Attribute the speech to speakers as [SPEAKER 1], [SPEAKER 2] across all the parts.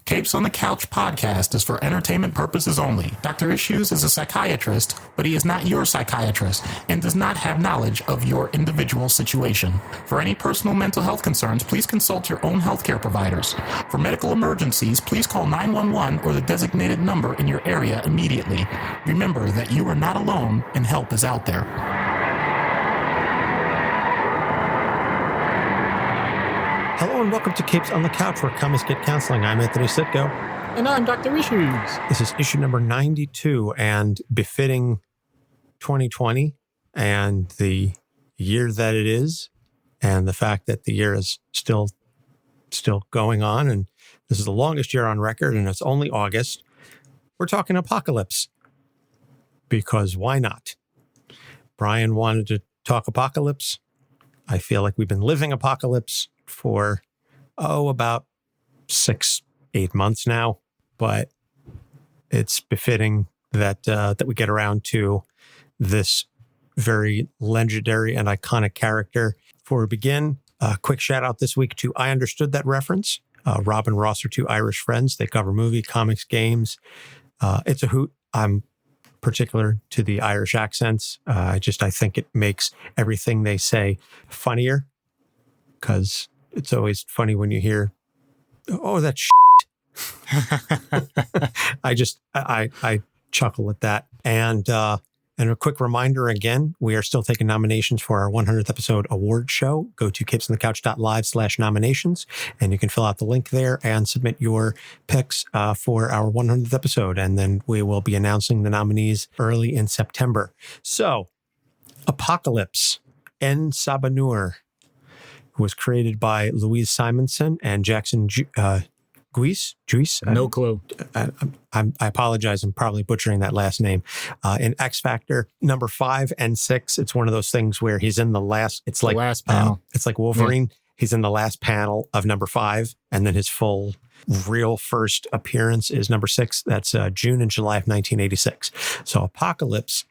[SPEAKER 1] Capes on the Couch podcast is for entertainment purposes only. Dr. Issues is a psychiatrist, but he is not your psychiatrist and does not have knowledge of your individual situation. For any personal mental health concerns, please consult your own healthcare providers. For medical emergencies, please call 911 or the designated number in your area immediately. Remember that you are not alone and help is out there.
[SPEAKER 2] Hello and welcome to Capes on the Couch, where comics get counseling. I'm Anthony Sitko.
[SPEAKER 3] And I'm Dr. Issues.
[SPEAKER 2] This is issue number 92, and befitting 2020 and the year that it is, and the fact that the year is still going on, and this is the longest year on record, and it's only August. We're talking apocalypse, because why not? Brian wanted to talk apocalypse. I feel like we've been living apocalypse for, about 6-8 months now, but it's befitting that we get around to this very legendary and iconic character. Before we begin, a quick shout out this week to I Understood That Reference. Rob and Ross are two Irish friends. They cover movie, comics, games. It's a hoot. I'm particular to the Irish accents. I think it makes everything they say funnier, because it's always funny when you hear, "Oh, that shit." I chuckle at that. And a quick reminder again, we are still taking nominations for our 100th episode award show. Go to capesonthecouch.live/nominations, and you can fill out the link there and submit your picks for our 100th episode. And then we will be announcing the nominees early in September. So, Apocalypse, En Sabah Nur, was created by Louise Simonson and Jackson Guice?
[SPEAKER 3] No clue.
[SPEAKER 2] I apologize. I'm probably butchering that last name. In X Factor, number 5 and 6, it's one of those things where he's in the last, it's like,
[SPEAKER 3] last panel.
[SPEAKER 2] It's like Wolverine. Yeah. He's in the last panel of number 5, and then his full real first appearance is number 6. That's June and July of 1986. So Apocalypse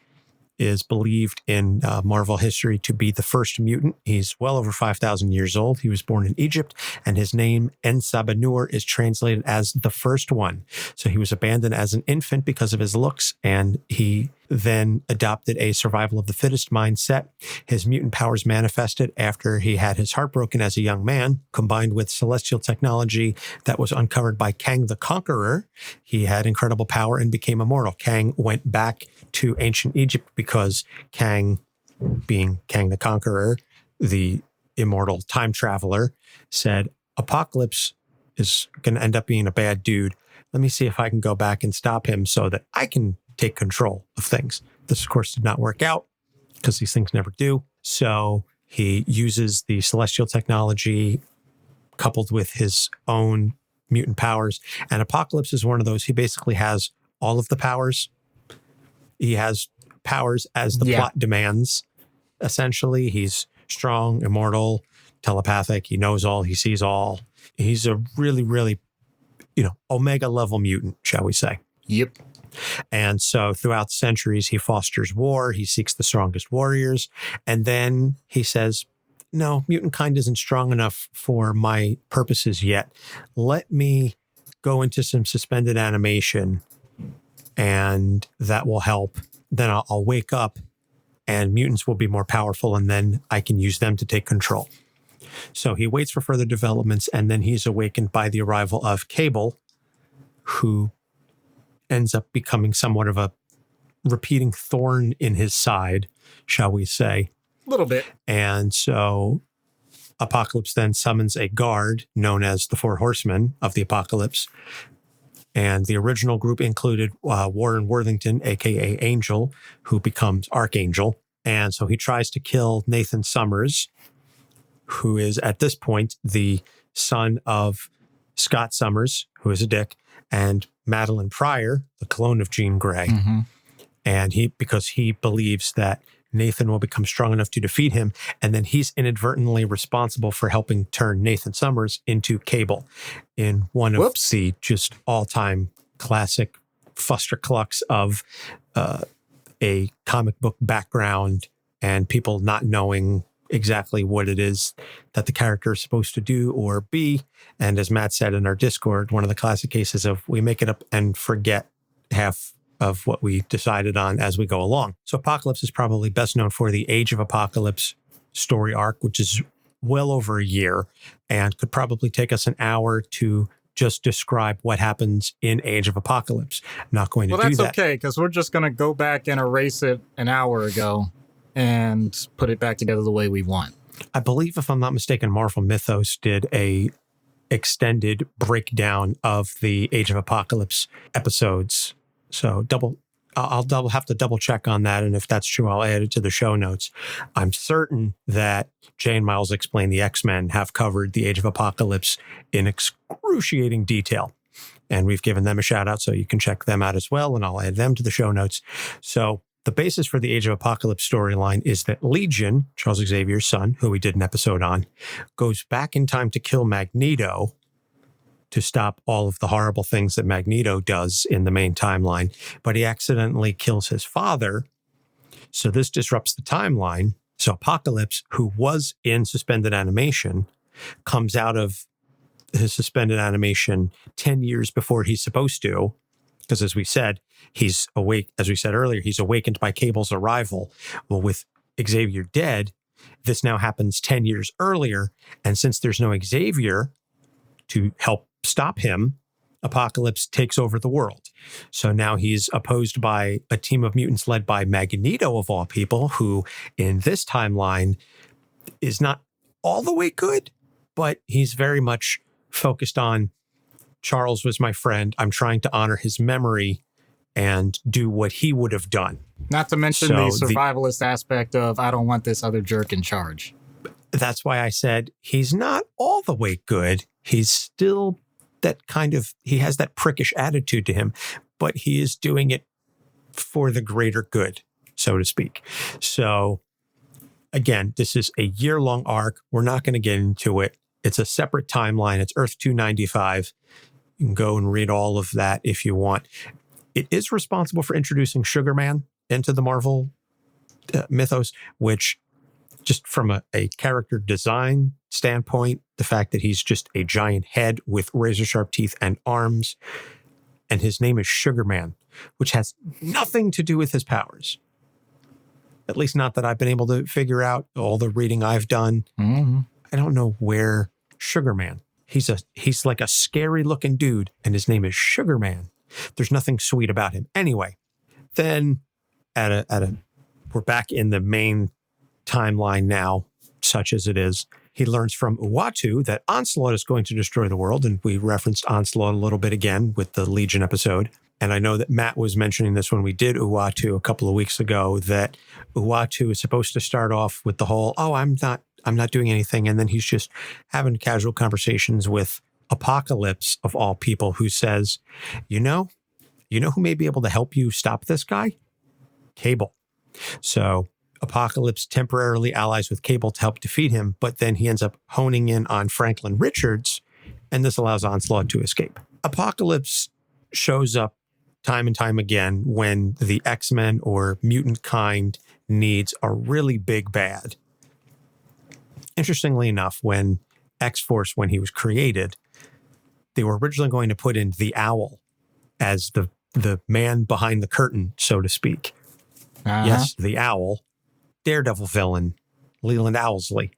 [SPEAKER 2] is believed in Marvel history to be the first mutant. He's well over 5,000 years old. He was born in Egypt, and his name, En Sabah Nur, is translated as the first one. So he was abandoned as an infant because of his looks, and he then adopted a survival of the fittest mindset. His mutant powers manifested after he had his heart broken as a young man, combined with celestial technology that was uncovered by Kang the Conqueror. He had incredible power and became immortal. Kang went back to ancient Egypt because Kang, being Kang the Conqueror, the immortal time traveler, said, Apocalypse is going to end up being a bad dude. Let me see if I can go back and stop him so that I can take control of things. This, of course, did not work out, because these things never do. So he uses the celestial technology coupled with his own mutant powers. And Apocalypse is one of those. He basically has all of the powers. He has powers as the plot demands. Essentially, he's strong, immortal, telepathic. He knows all. He sees all. He's a really, really, Omega level mutant, shall we say.
[SPEAKER 3] Yep.
[SPEAKER 2] And so throughout the centuries, he fosters war. He seeks the strongest warriors. And then he says, no, mutant kind isn't strong enough for my purposes yet. Let me go into some suspended animation, and that will help. Then I'll wake up, and mutants will be more powerful, and then I can use them to take control. So he waits for further developments, and then he's awakened by the arrival of Cable, who ends up becoming somewhat of a repeating thorn in his side, shall we say.
[SPEAKER 3] A little bit.
[SPEAKER 2] And so Apocalypse then summons a guard known as the Four Horsemen of the Apocalypse. And the original group included Warren Worthington, a.k.a. Angel, who becomes Archangel. And so he tries to kill Nathan Summers, who is at this point the son of Scott Summers, who is a dick, and Madeline Pryor, the clone of Jean Grey. Mm-hmm. And because he believes that Nathan will become strong enough to defeat him, and then he's inadvertently responsible for helping turn Nathan Summers into Cable in one of the just all-time classic fusterclucks of a comic book background and people not knowing exactly what it is that the character is supposed to do or be. And as Matt said in our Discord, one of the classic cases of we make it up and forget half of what we decided on as we go along. So Apocalypse is probably best known for the Age of Apocalypse story arc, which is well over a year and could probably take us an hour to just describe what happens in Age of Apocalypse. I'm not going to do that.
[SPEAKER 3] Well, that's okay, because we're just going to go back and erase it an hour ago and put it back together the way we want.
[SPEAKER 2] I believe, if I'm not mistaken, Marvel Mythos did a extended breakdown of the Age of Apocalypse episodes. So I'll have to double check on that. And if that's true, I'll add it to the show notes. I'm certain that Jay and Miles Explain the X-Men have covered the Age of Apocalypse in excruciating detail. And we've given them a shout out, so you can check them out as well. And I'll add them to the show notes. So the basis for the Age of Apocalypse storyline is that Legion, Charles Xavier's son, who we did an episode on, goes back in time to kill Magneto to stop all of the horrible things that Magneto does in the main timeline, but he accidentally kills his father. So this disrupts the timeline. So Apocalypse, who was in suspended animation, comes out of his suspended animation 10 years before he's supposed to, because as we said, he's awake. As we said earlier, he's awakened by Cable's arrival. Well, with Xavier dead, this now happens 10 years earlier. And since there's no Xavier to help stop him, Apocalypse takes over the world. So now he's opposed by a team of mutants led by Magneto, of all people, who in this timeline is not all the way good, but he's very much focused on Charles was my friend. I'm trying to honor his memory and do what he would have done.
[SPEAKER 3] Not to mention the survivalist aspect of, I don't want this other jerk in charge.
[SPEAKER 2] That's why I said he's not all the way good. He's still that kind of, he has that prickish attitude to him, but he is doing it for the greater good, so to speak. So again, this is a year-long arc. We're not going to get into it. It's a separate timeline. It's Earth 295. You can go and read all of that if you want. It is responsible for introducing Sugar Man into the Marvel mythos, which just from a character design standpoint, the fact that he's just a giant head with razor sharp teeth and arms, and his name is Sugar Man, which has nothing to do with his powers. At least not that I've been able to figure out all the reading I've done.
[SPEAKER 3] Mm-hmm.
[SPEAKER 2] I don't know where Sugar Man. He's like a scary looking dude, and his name is Sugar Man. There's nothing sweet about him. Anyway, then we're back in the main timeline now, such as it is. He learns from Uatu that Onslaught is going to destroy the world, and we referenced Onslaught a little bit again with the Legion episode. And I know that Matt was mentioning this when we did Uatu a couple of weeks ago, that Uatu is supposed to start off with the whole, oh, I'm not doing anything. And then he's just having casual conversations with Apocalypse, of all people, who says, you know who may be able to help you stop this guy? Cable. So Apocalypse temporarily allies with Cable to help defeat him, but then he ends up honing in on Franklin Richards, and this allows Onslaught to escape. Apocalypse shows up time and time again when the X-Men or mutant kind needs a really big bad. Interestingly enough, when X-Force, when he was created, they were originally going to put in the Owl as the man behind the curtain, so to speak.
[SPEAKER 3] Uh-huh.
[SPEAKER 2] Yes, the Owl, Daredevil villain, Leland Owlsley.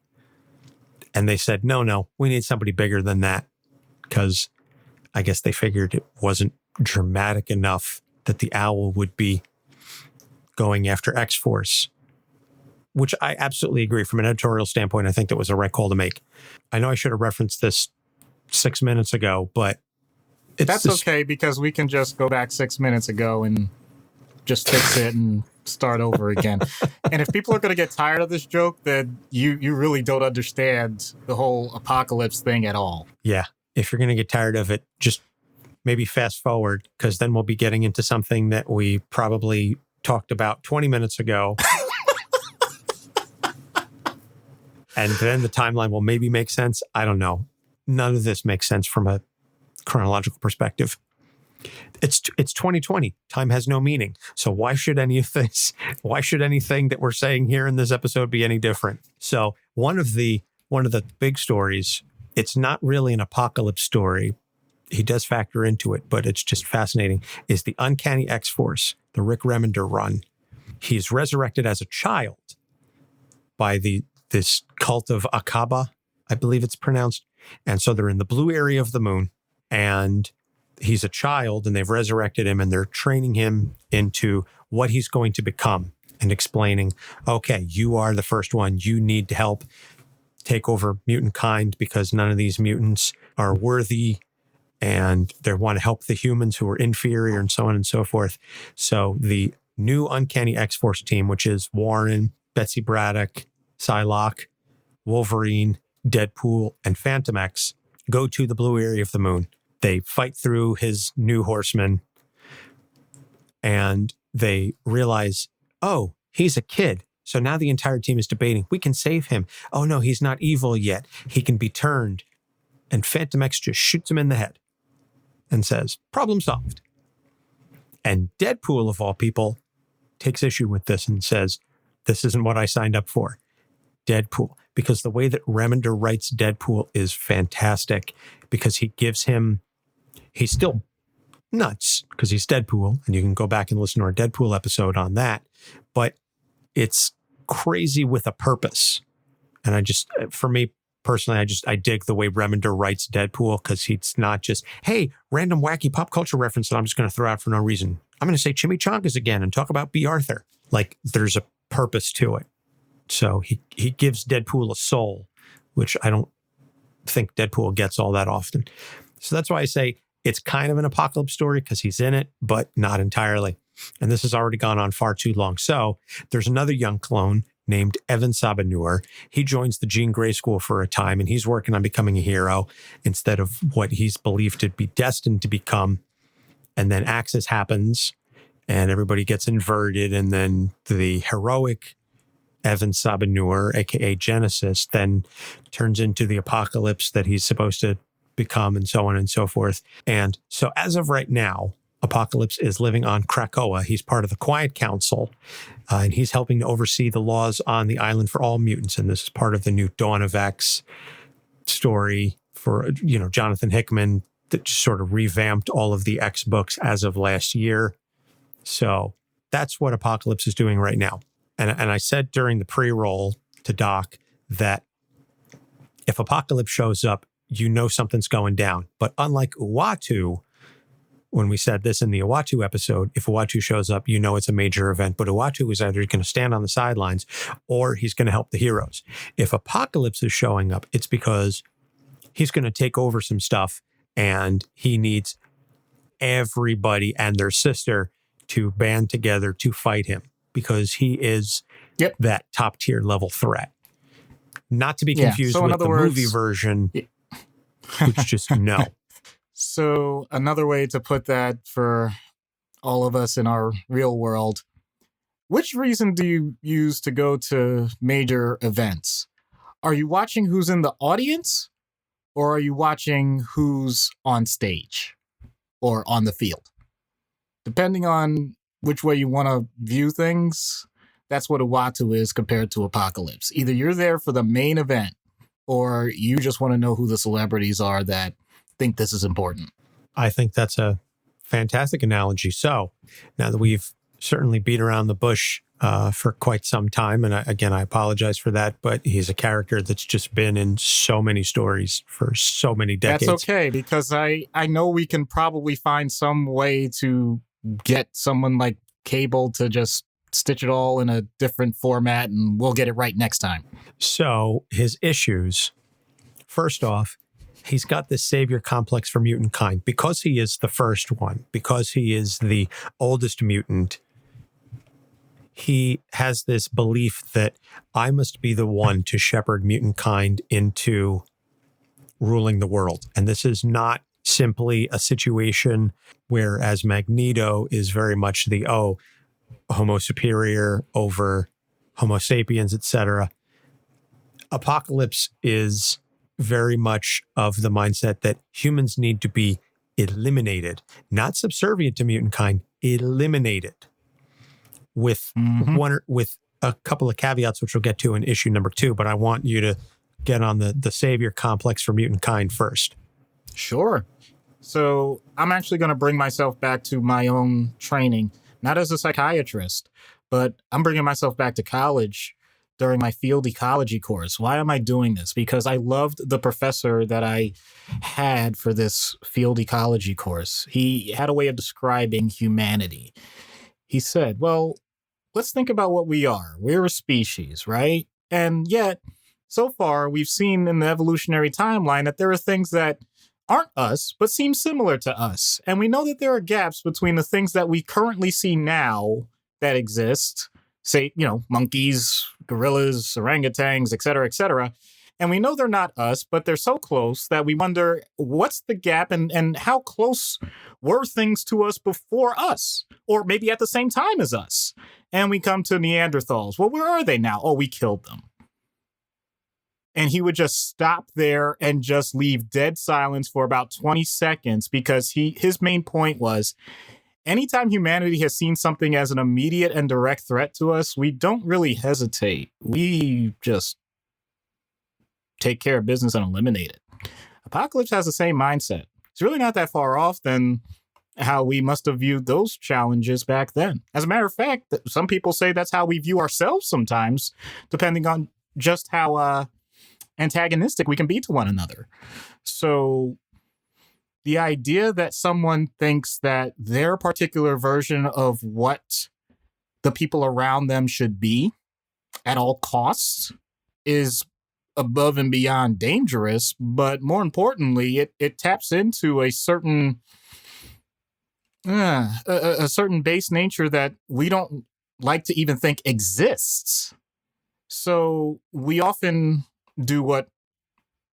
[SPEAKER 2] And they said, no, we need somebody bigger than that, because I guess they figured it wasn't dramatic enough that the Owl would be going after X-Force, which I absolutely agree. From an editorial standpoint, I think that was the right call to make. I know I should have referenced this 6 minutes ago, but
[SPEAKER 3] that's okay, because we can just go back 6 minutes ago and just fix it and start over again. And if people are going to get tired of this joke, then you really don't understand the whole Apocalypse thing at all.
[SPEAKER 2] Yeah. If you're going to get tired of it, just maybe fast forward, because then we'll be getting into something that we probably talked about 20 minutes ago. And then the timeline will maybe make sense. I don't know. None of this makes sense from a chronological perspective. It's 2020. Time has no meaning. So why should any of this, why should anything that we're saying here in this episode be any different? So one of the big stories, it's not really an apocalypse story. He does factor into it, but it's just fascinating, is the Uncanny X-Force, the Rick Remender run. He's resurrected as a child by this cult of Akaba, I believe it's pronounced. And so they're in the blue area of the moon, and he's a child, and they've resurrected him, and they're training him into what he's going to become and explaining, okay, you are the first one. You need to help take over mutant kind because none of these mutants are worthy, and they want to help the humans who are inferior, and so on and so forth. So the new Uncanny X-Force team, which is Warren, Betsy Braddock, Psylocke, Wolverine, Deadpool, and Phantom X, go to the blue area of the moon. They fight through his new horsemen, and they realize, oh, he's a kid. So now the entire team is debating, we can save him. Oh no, he's not evil yet. He can be turned. And Phantom X just shoots him in the head and says, problem solved. And Deadpool, of all people, takes issue with this and says, this isn't what I signed up for. Deadpool, because the way that Remender writes Deadpool is fantastic, because he gives him, he's still nuts because he's Deadpool, and you can go back and listen to our Deadpool episode on that, but it's crazy with a purpose. And I just, for me personally, I dig the way Remender writes Deadpool, because he's not just, hey, random wacky pop culture reference that I'm just going to throw out for no reason. I'm going to say chimichangas again and talk about B. Arthur. Like, there's a purpose to it. So he gives Deadpool a soul, which I don't think Deadpool gets all that often. So that's why I say it's kind of an apocalypse story, because he's in it, but not entirely. And this has already gone on far too long. So there's another young clone named En Sabah Nur. He joins the Jean Grey School for a time, and he's working on becoming a hero instead of what he's believed to be destined to become. And then Axis happens, and everybody gets inverted, and then the heroic En Sabah Nur, aka Genesis, then turns into the apocalypse that he's supposed to become, and so on and so forth. And so as of right now, Apocalypse is living on Krakoa. He's part of the Quiet Council, and he's helping to oversee the laws on the island for all mutants. And this is part of the new Dawn of X story for, Jonathan Hickman, that just sort of revamped all of the X books as of last year. So that's what Apocalypse is doing right now. And I said during the pre-roll to Doc that if Apocalypse shows up, something's going down. But unlike Uatu, when we said this in the Uatu episode, if Uatu shows up, it's a major event. But Uatu is either going to stand on the sidelines or he's going to help the heroes. If Apocalypse is showing up, it's because he's going to take over some stuff, and he needs everybody and their sister to band together to fight him, because he is that top tier level threat. Not to be confused with the movie version, which just no.
[SPEAKER 3] So another way to put that for all of us in our real world, which reason do you use to go to major events? Are you watching who's in the audience, or are you watching who's on stage or on the field? Depending on which way you want to view things, that's what Uatu is compared to Apocalypse. Either you're there for the main event, or you just want to know who the celebrities are that think this is important.
[SPEAKER 2] I think that's a fantastic analogy. So now that we've certainly beat around the bush for quite some time, and I apologize for that, but he's a character that's just been in so many stories for so many decades.
[SPEAKER 3] That's okay, because I know we can probably find some way to get someone like Cable to just stitch it all in a different format, and we'll get it right next time.
[SPEAKER 2] So his issues, first off, he's got this savior complex for mutant kind. Because he is the first one, because he is the oldest mutant, he has this belief that I must be the one to shepherd mutant kind into ruling the world. And this is not simply a situation where, as Magneto is very much the, Homo superior over Homo sapiens, etc. Apocalypse is very much of the mindset that humans need to be eliminated, not subservient to mutant kind, eliminated with with a couple of caveats, which we'll get to in issue number 2. But I want you to get on the savior complex for mutant kind first.
[SPEAKER 3] Sure. So I'm actually going to bring myself back to my own training, not as a psychiatrist, but I'm bringing myself back to college during my field ecology course. Why am I doing this? Because I loved the professor that I had for this field ecology course. He had a way of describing humanity. He said, well, let's think about what we are. We're a species, right? And yet, so far, we've seen in the evolutionary timeline that there are things that aren't us, but seem similar to us. And we know that there are gaps between the things that we currently see now that exist, say, monkeys, gorillas, orangutans, et cetera, and we know they're not us, but they're so close that we wonder, what's the gap and how close were things to us before us? Or maybe at the same time as us? And we come to Neanderthals. Well, where are they now? Oh, we killed them. And he would just stop there and just leave dead silence for about 20 seconds because his main point was, anytime humanity has seen something as an immediate and direct threat to us, we don't really hesitate. We just take care of business and eliminate it. Apocalypse has the same mindset. It's really not that far off than how we must have viewed those challenges back then. As a matter of fact, some people say that's how we view ourselves sometimes, depending on just how antagonistic we can be to one another. So the idea that someone thinks that their particular version of what the people around them should be at all costs is above and beyond dangerous, but more importantly, it taps into a certain base nature that we don't like to even think exists. So we often do what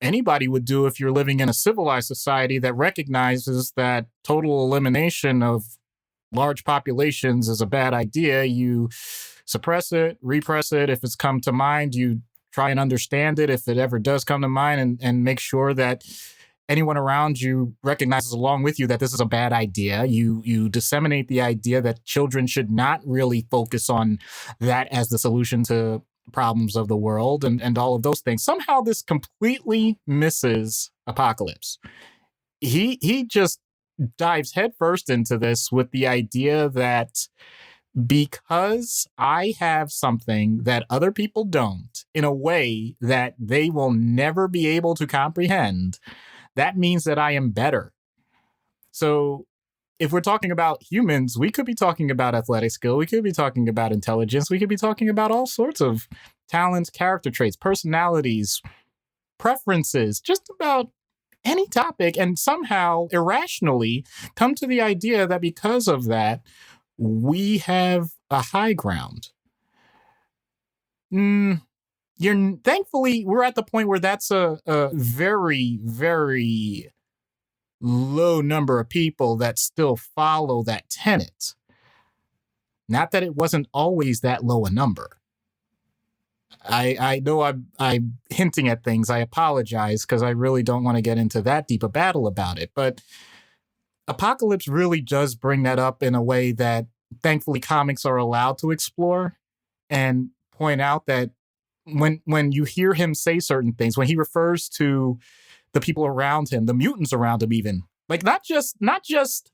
[SPEAKER 3] anybody would do if you're living in a civilized society that recognizes that total elimination of large populations is a bad idea. You suppress it, repress it. If it's come to mind, you try and understand it if it ever does come to mind, and make sure that anyone around you recognizes along with you that this is a bad idea. You disseminate the idea that children should not really focus on that as the solution to problems of the world and all of those things. Somehow this completely misses Apocalypse. He just dives headfirst into this with the idea that because I have something that other people don't in a way that they will never be able to comprehend, that means that I am better. So if we're talking about humans, we could be talking about athletic skill. We could be talking about intelligence. We could be talking about all sorts of talents, character traits, personalities, preferences, just about any topic, and somehow irrationally come to the idea that because of that, we have a high ground. Thankfully, we're at the point where that's a very, very low number of people that still follow that tenet. Not that it wasn't always that low a number. I know I'm hinting at things. I apologize because I really don't want to get into that deep a battle about it. But Apocalypse really does bring that up in a way that thankfully comics are allowed to explore and point out that when you hear him say certain things, when he refers to the people around him, the mutants around him even, like not just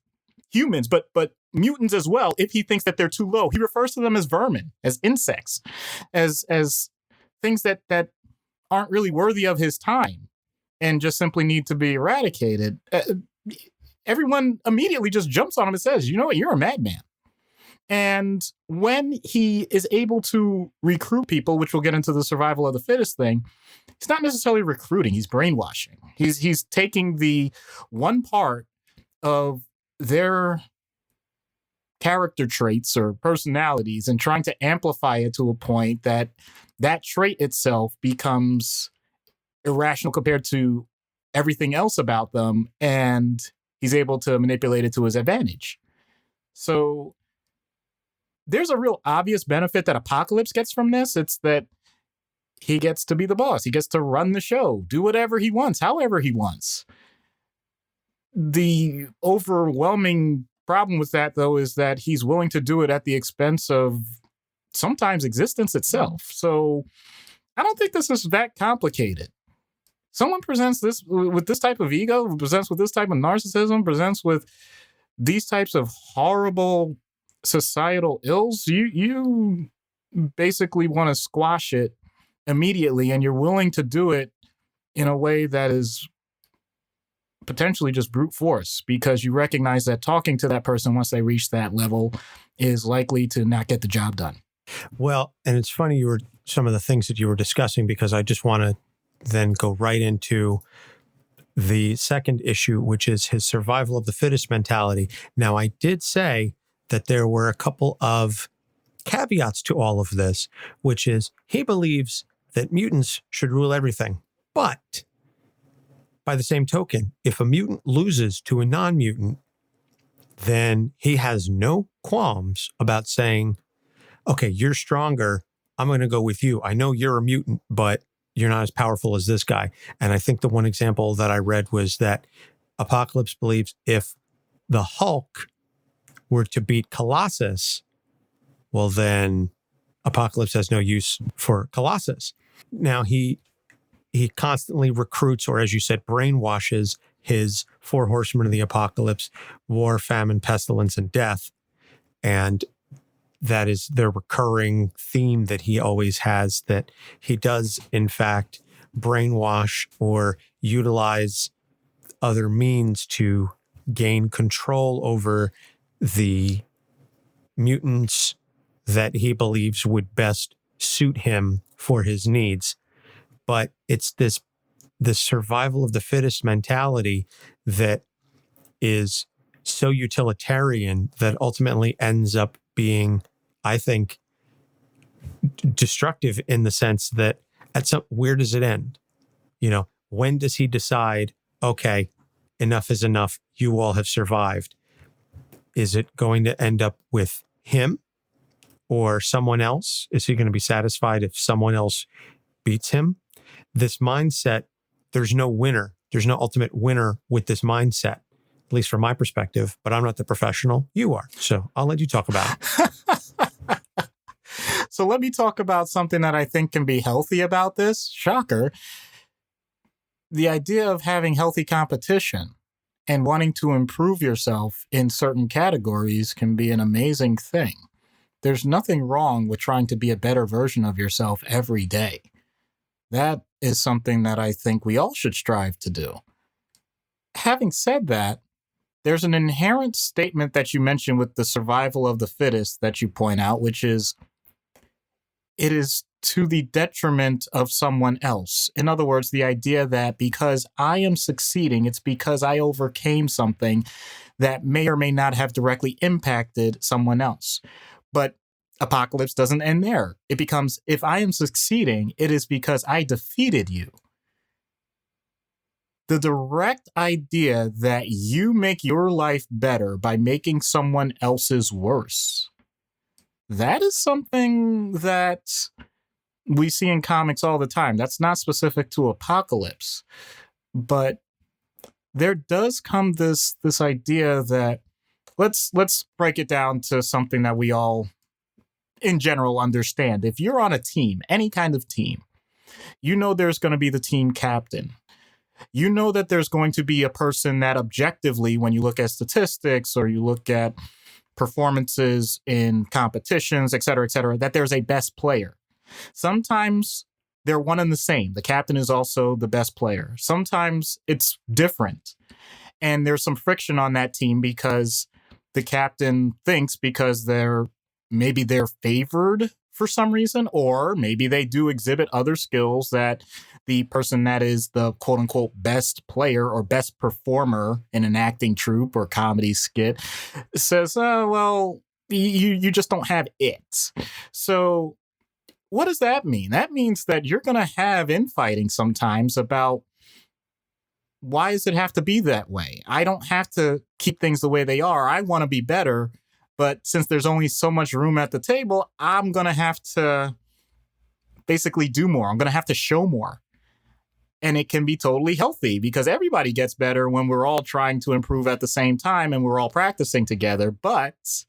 [SPEAKER 3] humans, but mutants as well, if he thinks that they're too low, he refers to them as vermin, as insects, as things that aren't really worthy of his time and just simply need to be eradicated. Everyone immediately just jumps on him and says, you know what, you're a madman. And when he is able to recruit people, which we'll get into the survival of the fittest thing, he's not necessarily recruiting, he's brainwashing. He's taking the one part of their character traits or personalities and trying to amplify it to a point that that trait itself becomes irrational compared to everything else about them, and he's able to manipulate it to his advantage. So there's a real obvious benefit that Apocalypse gets from this. It's that he gets to be the boss. He gets to run the show, do whatever he wants, however he wants. The overwhelming problem with that, though, is that he's willing to do it at the expense of sometimes existence itself. So I don't think this is that complicated. Someone presents this with this type of ego, presents with this type of narcissism, presents with these types of horrible societal ills, you basically want to squash it immediately, and you're willing to do it in a way that is potentially just brute force, because you recognize that talking to that person once they reach that level is likely to not get the job done.
[SPEAKER 2] Well, and it's funny some of the things that you were discussing, because I just want to then go right into the second issue, which is his survival of the fittest mentality. Now, I did say that there were a couple of caveats to all of this, which is he believes that mutants should rule everything. But by the same token, if a mutant loses to a non-mutant, then he has no qualms about saying, okay, you're stronger. I'm going to go with you. I know you're a mutant, but you're not as powerful as this guy. And I think the one example that I read was that Apocalypse believes if the Hulk were to beat Colossus, well, then Apocalypse has no use for Colossus. Now, he constantly recruits, or as you said, brainwashes his Four Horsemen of the Apocalypse: war, famine, pestilence, and death. And that is their recurring theme that he always has, that he does, in fact, brainwash or utilize other means to gain control over the mutants that he believes would best suit him for his needs. But it's this survival of the fittest mentality that is so utilitarian that ultimately ends up being, I think, destructive, in the sense that where does it end? When does he decide, okay, enough is enough, you all have survived? Is it going to end up with him or someone else? Is he going to be satisfied if someone else beats him? This mindset, there's no winner. There's no ultimate winner with this mindset, at least from my perspective, but I'm not the professional. You are. So I'll let you talk about it.
[SPEAKER 3] So let me talk about something that I think can be healthy about this. Shocker. The idea of having healthy competition and wanting to improve yourself in certain categories can be an amazing thing. There's nothing wrong with trying to be a better version of yourself every day. That is something that I think we all should strive to do. Having said that, there's an inherent statement that you mentioned with the survival of the fittest that you point out, which is it is to the detriment of someone else. In other words, the idea that because I am succeeding, it's because I overcame something that may or may not have directly impacted someone else. But Apocalypse doesn't end there. It becomes, if I am succeeding, it is because I defeated you. The direct idea that you make your life better by making someone else's worse, that is something that we see in comics all the time. That's not specific to Apocalypse. But there does come this idea that, let's break it down to something that we all in general understand. If you're on a team, any kind of team, you know there's going to be the team captain. You know that there's going to be a person that objectively, when you look at statistics or you look at performances in competitions, et cetera, that there's a best player. Sometimes they're one and the same. The captain is also the best player. Sometimes it's different. And there's some friction on that team because the captain thinks because maybe they're favored for some reason, or maybe they do exhibit other skills that the person that is the quote unquote best player or best performer in an acting troupe or comedy skit says, well, you just don't have it. So what does that mean? That means that you're going to have infighting sometimes about why does it have to be that way? I don't have to keep things the way they are. I want to be better. But since there's only so much room at the table, I'm going to have to basically do more. I'm going to have to show more. And it can be totally healthy because everybody gets better when we're all trying to improve at the same time and we're all practicing together. But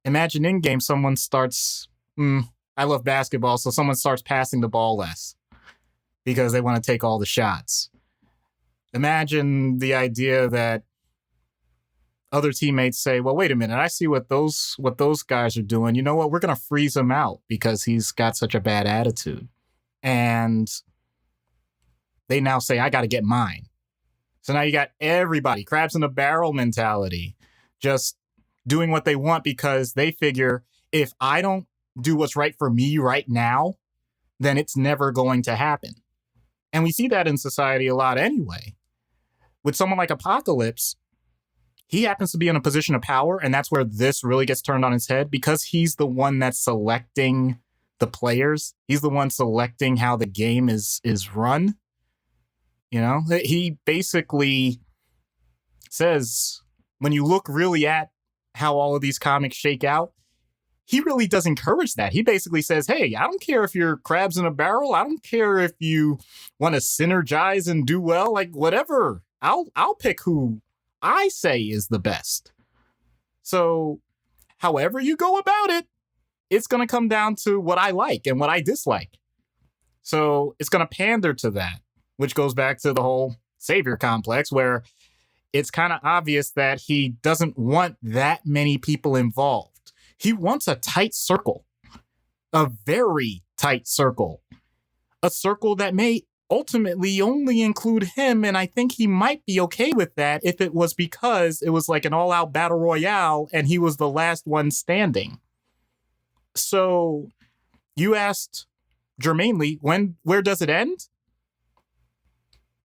[SPEAKER 3] imagine in game, someone starts, I love basketball, so someone starts passing the ball less because they want to take all the shots. Imagine the idea that other teammates say, well, wait a minute, I see what those guys are doing. You know what? We're going to freeze him out because he's got such a bad attitude. And they now say, I got to get mine. So now you got everybody, crabs in a barrel mentality, just doing what they want because they figure if I don't do what's right for me right now, then it's never going to happen. And we see that in society a lot anyway. With someone like Apocalypse, he happens to be in a position of power, and that's where this really gets turned on its head because he's the one that's selecting the players. He's the one selecting how the game is run. You know, he basically says, when you look really at how all of these comics shake out, he really does encourage that. He basically says, hey, I don't care if you're crabs in a barrel. I don't care if you want to synergize and do well, like whatever. I'll pick who I say is the best. So however you go about it, it's going to come down to what I like and what I dislike. So it's going to pander to that, which goes back to the whole savior complex where it's kind of obvious that he doesn't want that many people involved. He wants a tight circle, a very tight circle, a circle that may ultimately only include him. And I think he might be okay with that if it was because it was like an all-out battle royale and he was the last one standing. So you asked germanely, where does it end?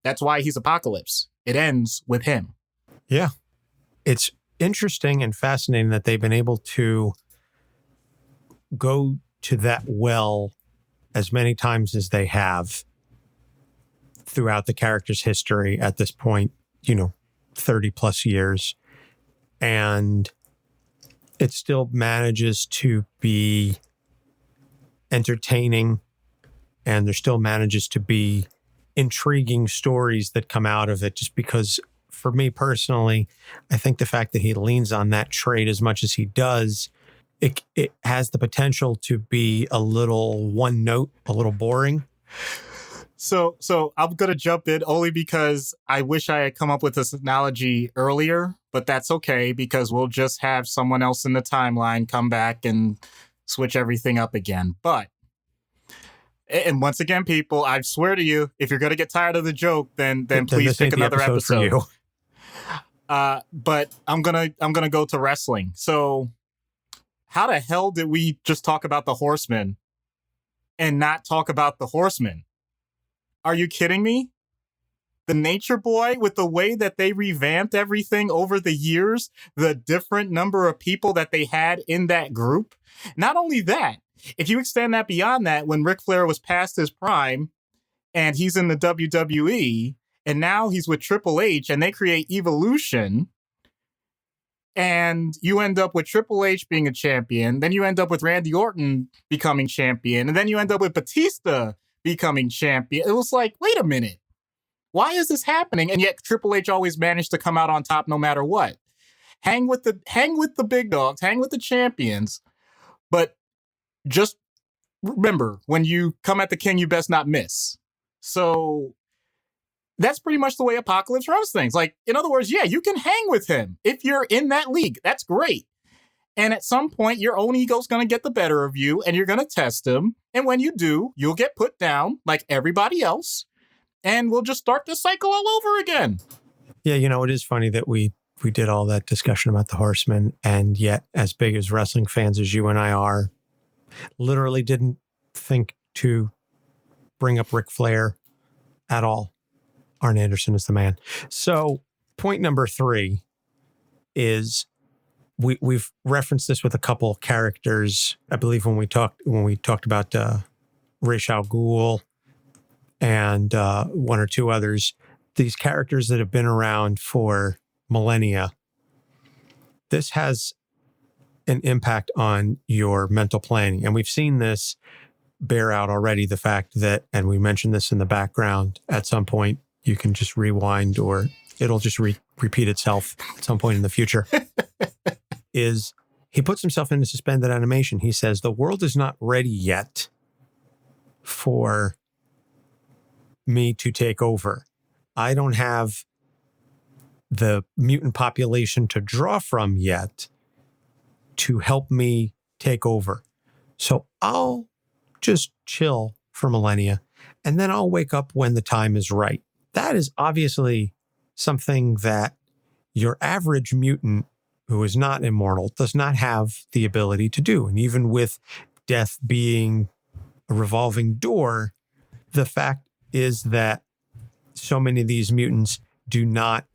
[SPEAKER 3] That's why he's Apocalypse. It ends with him.
[SPEAKER 2] Yeah. It's interesting and fascinating that they've been able to go to that well as many times as they have throughout the character's history at this point, 30 plus years. And it still manages to be entertaining, and there still manages to be intriguing stories that come out of it, just because for me personally, I think the fact that he leans on that trait as much as he does, it has the potential to be a little one note, a little boring.
[SPEAKER 3] So I'm going to jump in only because I wish I had come up with this analogy earlier, but that's okay because we'll just have someone else in the timeline come back and switch everything up again. But, and once again, people, I swear to you, if you're going to get tired of the joke, then please pick another episode. For you. But I'm gonna go to wrestling. So how the hell did we just talk about the Horsemen and not talk about the Horsemen? Are you kidding me? The Nature Boy, with the way that they revamped everything over the years, the different number of people that they had in that group. Not only that, if you extend that beyond that, when Ric Flair was past his prime and he's in the WWE, and now he's with Triple H and they create Evolution, and you end up with Triple H being a champion, then you end up with Randy Orton becoming champion, and then you end up with Batista becoming champion. It was like, wait a minute. Why is this happening? And yet Triple H always managed to come out on top no matter what. Hang with the big dogs, hang with the champions. But just remember, when you come at the king, you best not miss. So that's pretty much the way Apocalypse runs things. Like, in other words, yeah, you can hang with him. If you're in that league, that's great. And at some point, your own ego's going to get the better of you, and you're going to test him. And when you do, you'll get put down like everybody else, and we'll just start the cycle all over again.
[SPEAKER 2] Yeah, it is funny that we did all that discussion about the Horsemen, and yet, as big as wrestling fans as you and I are, literally didn't think to bring up Ric Flair at all. Arn Anderson is the man. So point number 3 is we've referenced this with a couple characters. I believe when we talked about Ra's al Ghul and one or two others, these characters that have been around for millennia. This has an impact on your mental planning. And we've seen this bear out already the fact that, and we mentioned this in the background, at some point you can just rewind or it'll just repeat itself at some point in the future, is he puts himself into suspended animation. He says, the world is not ready yet for me to take over. I don't have the mutant population to draw from yet to help me take over. So I'll just chill for millennia, and then I'll wake up when the time is right. That is obviously something that your average mutant who is not immortal does not have the ability to do. And even with death being a revolving door, the fact is that so many of these mutants do not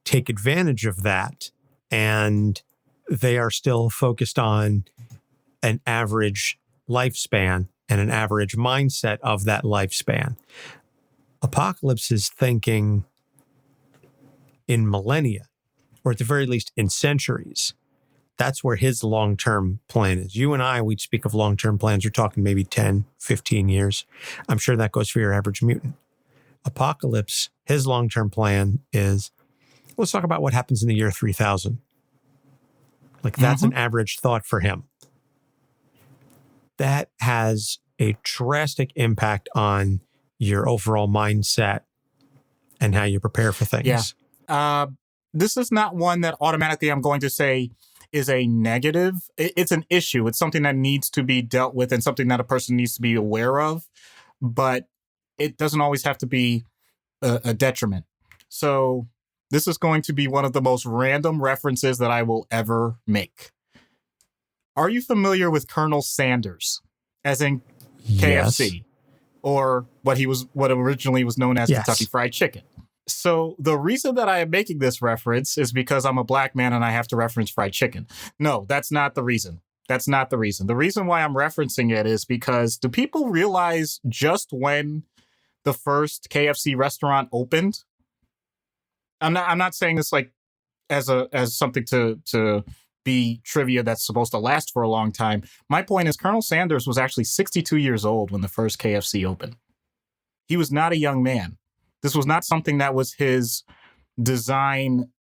[SPEAKER 2] take advantage of that, and they are still focused on an average lifespan and an average mindset of that lifespan. Apocalypse is thinking in millennia, or at the very least in centuries. That's where his long-term plan is. You and I, we'd speak of long-term plans. We're talking maybe 10, 15 years. I'm sure that goes for your average mutant. Apocalypse, his long-term plan is, let's talk about what happens in the year 3000. Like, that's an average thought for him. That has a drastic impact on your overall mindset and how you prepare for things.
[SPEAKER 3] Yeah. This is not one that automatically I'm going to say is a negative. It's an issue. It's something that needs to be dealt with and something that a person needs to be aware of, but it doesn't always have to be a detriment. So this is going to be one of the most random references that I will ever make. Are you familiar with Colonel Sanders, as in KFC,
[SPEAKER 2] Yes.
[SPEAKER 3] or what originally was known as
[SPEAKER 2] Yes.
[SPEAKER 3] Kentucky Fried Chicken? So the reason that I am making this reference is because I'm a black man and I have to reference fried chicken. No, that's not the reason. That's not the reason. The reason why I'm referencing it is because, do people realize just when the first KFC restaurant opened? I'm not saying this like as something to be trivia that's supposed to last for a long time. My point is, Colonel Sanders was actually 62 years old when the first KFC opened. He was not a young man. This was not something that was his design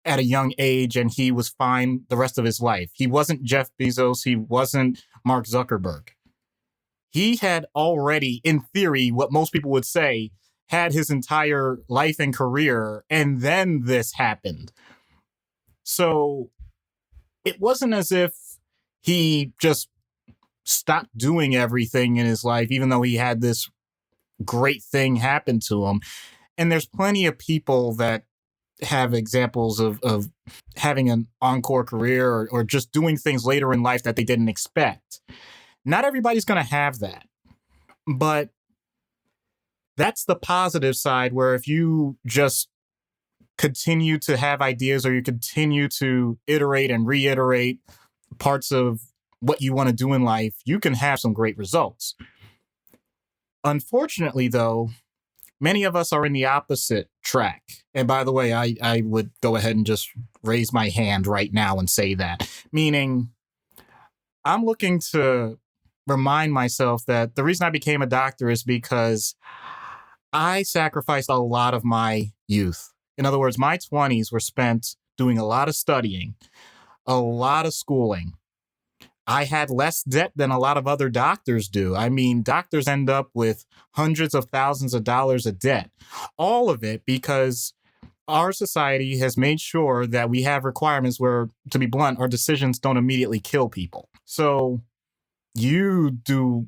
[SPEAKER 3] at a young age and he was fine the rest of his life. He wasn't Jeff Bezos. He wasn't Mark Zuckerberg. He had already, in theory, what most people would say, had his entire life and career, and then this happened. So it wasn't as if he just stopped doing everything in his life, even though he had this great thing happen to him. And there's plenty of people that have examples of having an encore career or just doing things later in life that they didn't expect. Not everybody's going to have that. But that's the positive side, where if you just continue to have ideas or you continue to iterate and reiterate parts of what you want to do in life, you can have some great results. Unfortunately, though, many of us are in the opposite track. And by the way, I would go ahead and just raise my hand right now and say that. Meaning, I'm looking to remind myself that the reason I became a doctor is because I sacrificed a lot of my youth. In other words, my 20s were spent doing a lot of studying, a lot of schooling. I had less debt than a lot of other doctors do. I mean, doctors end up with hundreds of thousands of dollars of debt. All of it because our society has made sure that we have requirements where, to be blunt, our decisions don't immediately kill people. So you do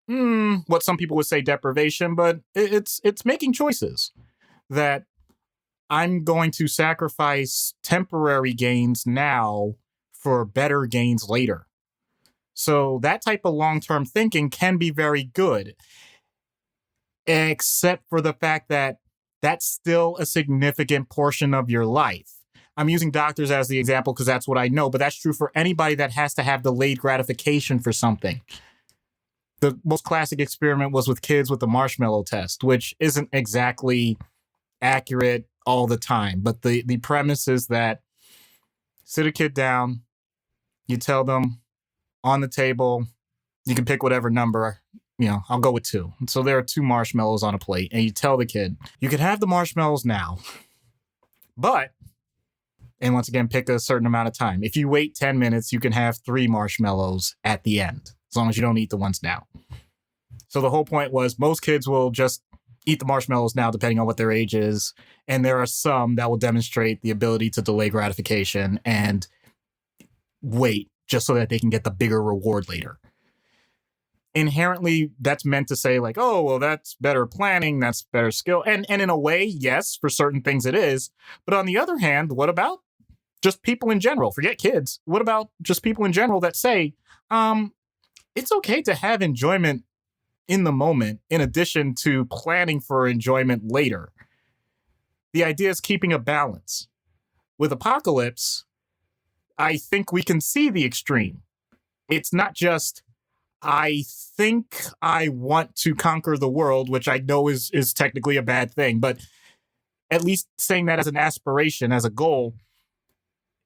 [SPEAKER 3] what some people would say deprivation, but it's making choices that I'm going to sacrifice temporary gains now for better gains later. So that type of long-term thinking can be very good, except for the fact that that's still a significant portion of your life. I'm using doctors as the example because that's what I know, but that's true for anybody that has to have delayed gratification for something. The most classic experiment was with kids with the marshmallow test, which isn't exactly accurate all the time. But the premise is that sit a kid down, you tell them on the table, you can pick whatever number, I'll go with 2. So there are 2 marshmallows on a plate, and you tell the kid, you can have the marshmallows now, but, and once again, pick a certain amount of time. If you wait 10 minutes, you can have 3 marshmallows at the end, as long as you don't eat the ones now. So the whole point was most kids will just eat the marshmallows now, depending on what their age is. And there are some that will demonstrate the ability to delay gratification and wait just so that they can get the bigger reward later. Inherently, that's meant to say like, oh, well, that's better planning. That's better skill. And in a way, yes, for certain things it is. But on the other hand, what about just people in general? Forget kids. What about just people in general that say, it's okay to have enjoyment in the moment, in addition to planning for enjoyment later. The idea is keeping a balance. With Apocalypse, I think we can see the extreme. It's not just, I think I want to conquer the world, which I know is technically a bad thing, but at least saying that as an aspiration, as a goal,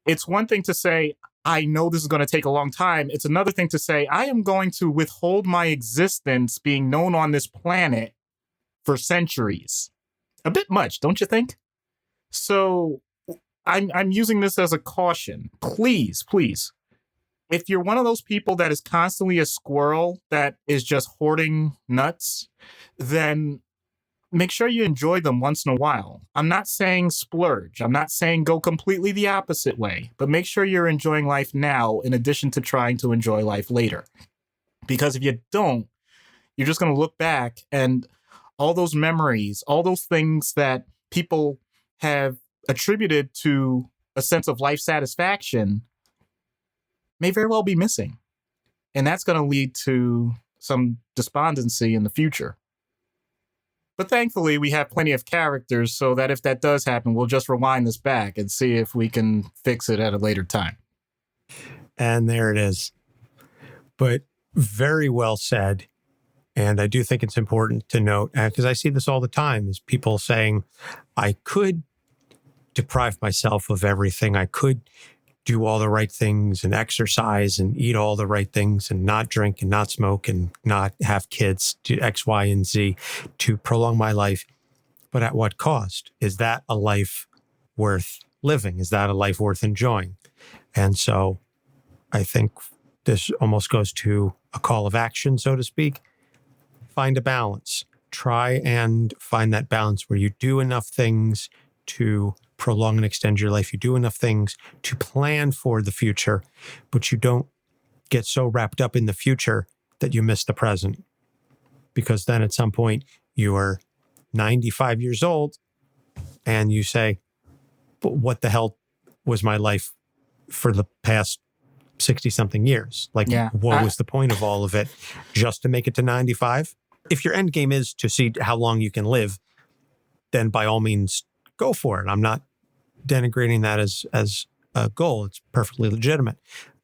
[SPEAKER 3] it's one thing to say, I know this is going to take a long time. It's another thing to say, I am going to withhold my existence being known on this planet for centuries. A bit much, don't you think? So I'm using this as a caution. Please, if you're one of those people that is constantly a squirrel that is just hoarding nuts, then make sure you enjoy them once in a while. I'm not saying splurge. I'm not saying go completely the opposite way, but make sure you're enjoying life now in addition to trying to enjoy life later. Because if you don't, you're just going to look back and all those memories, all those things that people have attributed to a sense of life satisfaction may very well be missing. And that's going to lead to some despondency in the future. But thankfully, we have plenty of characters so that if that does happen, we'll just rewind this back and see if we can fix it at a later time.
[SPEAKER 2] And there it is. But very well said. And I do think it's important to note, because I see this all the time, is people saying, I could deprive myself of everything. I could do all the right things and exercise and eat all the right things and not drink and not smoke and not have kids, do X, Y, and Z to prolong my life. But at what cost? Is that a life worth living? Is that a life worth enjoying? And so I think this almost goes to a call of action, so to speak. Find a balance. Try and find that balance where you do enough things to prolong and extend your life. You do enough things to plan for the future, but you don't get so wrapped up in the future that you miss the present. Because then at some point you are 95 years old and you say, but what the hell was my life for the past 60 something years? Like, what was the point of all of it? Just to make it to 95? If your end game is to see how long you can live, then by all means, go for it. I'm not denigrating that as a goal. It's perfectly legitimate.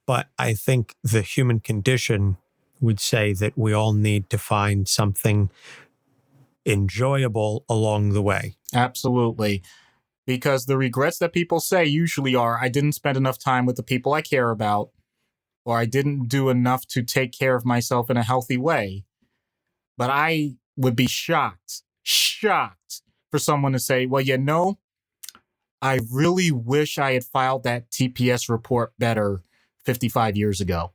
[SPEAKER 2] But I think the human condition would say that we all need to find something enjoyable along the way.
[SPEAKER 3] Absolutely. Because the regrets that people say usually are, I didn't spend enough time with the people I care about, or I didn't do enough to take care of myself in a healthy way. But I would be shocked for someone to say, well, I really wish I had filed that TPS report better 55 years ago.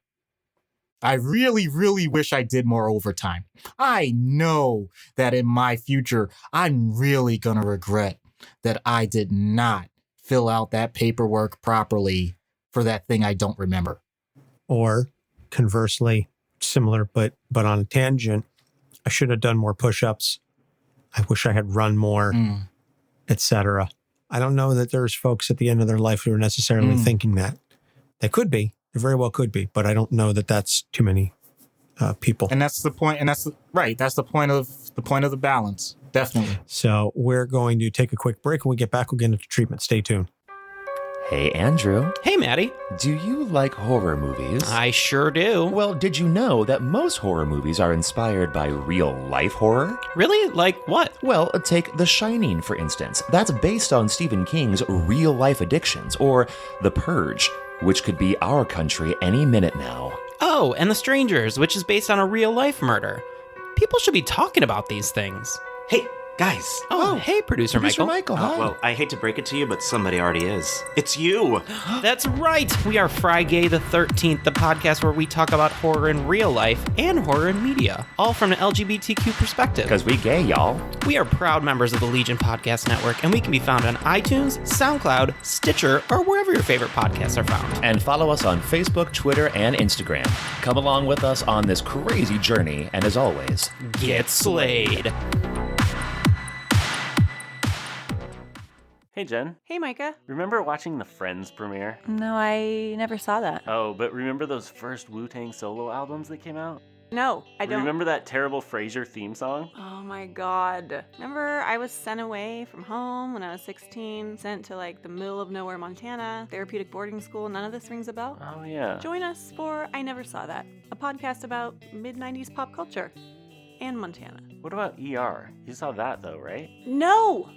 [SPEAKER 3] I really, really wish I did more overtime. I know that in my future, I'm really going to regret that I did not fill out that paperwork properly for that thing I don't remember.
[SPEAKER 2] Or conversely, similar, but on a tangent, I should have done more push-ups. I wish I had run more, etc. I don't know that there's folks at the end of their life who are necessarily thinking that. They could be. They very well could be. But I don't know that that's too many people.
[SPEAKER 3] And that's the point. And that's right. That's the point of the balance. Definitely.
[SPEAKER 2] So we're going to take a quick break. When we get back, we'll get into treatment. Stay tuned.
[SPEAKER 4] Hey, Andrew.
[SPEAKER 5] Hey, Maddie.
[SPEAKER 4] Do you like horror movies?
[SPEAKER 5] I sure do.
[SPEAKER 4] Well, did you know that most horror movies are inspired by real-life horror?
[SPEAKER 5] Really? Like what?
[SPEAKER 4] Well, take The Shining, for instance. That's based on Stephen King's real-life addictions, or The Purge, which could be our country any minute now.
[SPEAKER 5] Oh, and The Strangers, which is based on a real-life murder. People should be talking about these things.
[SPEAKER 6] Hey, guys.
[SPEAKER 5] Oh, hey, Producer Michael.
[SPEAKER 2] Hi.
[SPEAKER 6] Well, I hate to break it to you, but somebody already is. It's you.
[SPEAKER 5] That's right. We are Friday the 13th, the podcast where we talk about horror in real life and horror in media, all from an LGBTQ perspective.
[SPEAKER 4] Because we gay, y'all.
[SPEAKER 5] We are proud members of the Legion Podcast Network, and we can be found on iTunes, SoundCloud, Stitcher, or wherever your favorite podcasts are found.
[SPEAKER 4] And follow us on Facebook, Twitter, and Instagram. Come along with us on this crazy journey, and as always,
[SPEAKER 5] Get slayed.
[SPEAKER 7] Hey, Jen.
[SPEAKER 8] Hey, Micah.
[SPEAKER 7] Remember watching the Friends premiere?
[SPEAKER 8] No, I never saw that.
[SPEAKER 7] Oh, but remember those first Wu-Tang solo albums that came out?
[SPEAKER 8] No, I don't.
[SPEAKER 7] Remember that terrible Frasier theme song?
[SPEAKER 8] Oh my god. Remember I was sent away from home when I was 16, sent to like the middle of nowhere, Montana, therapeutic boarding school. None of this rings a bell?
[SPEAKER 7] Oh, yeah.
[SPEAKER 8] Join us for I Never Saw That, a podcast about mid-90s pop culture and Montana.
[SPEAKER 7] What about ER? You saw that, though, right?
[SPEAKER 8] No!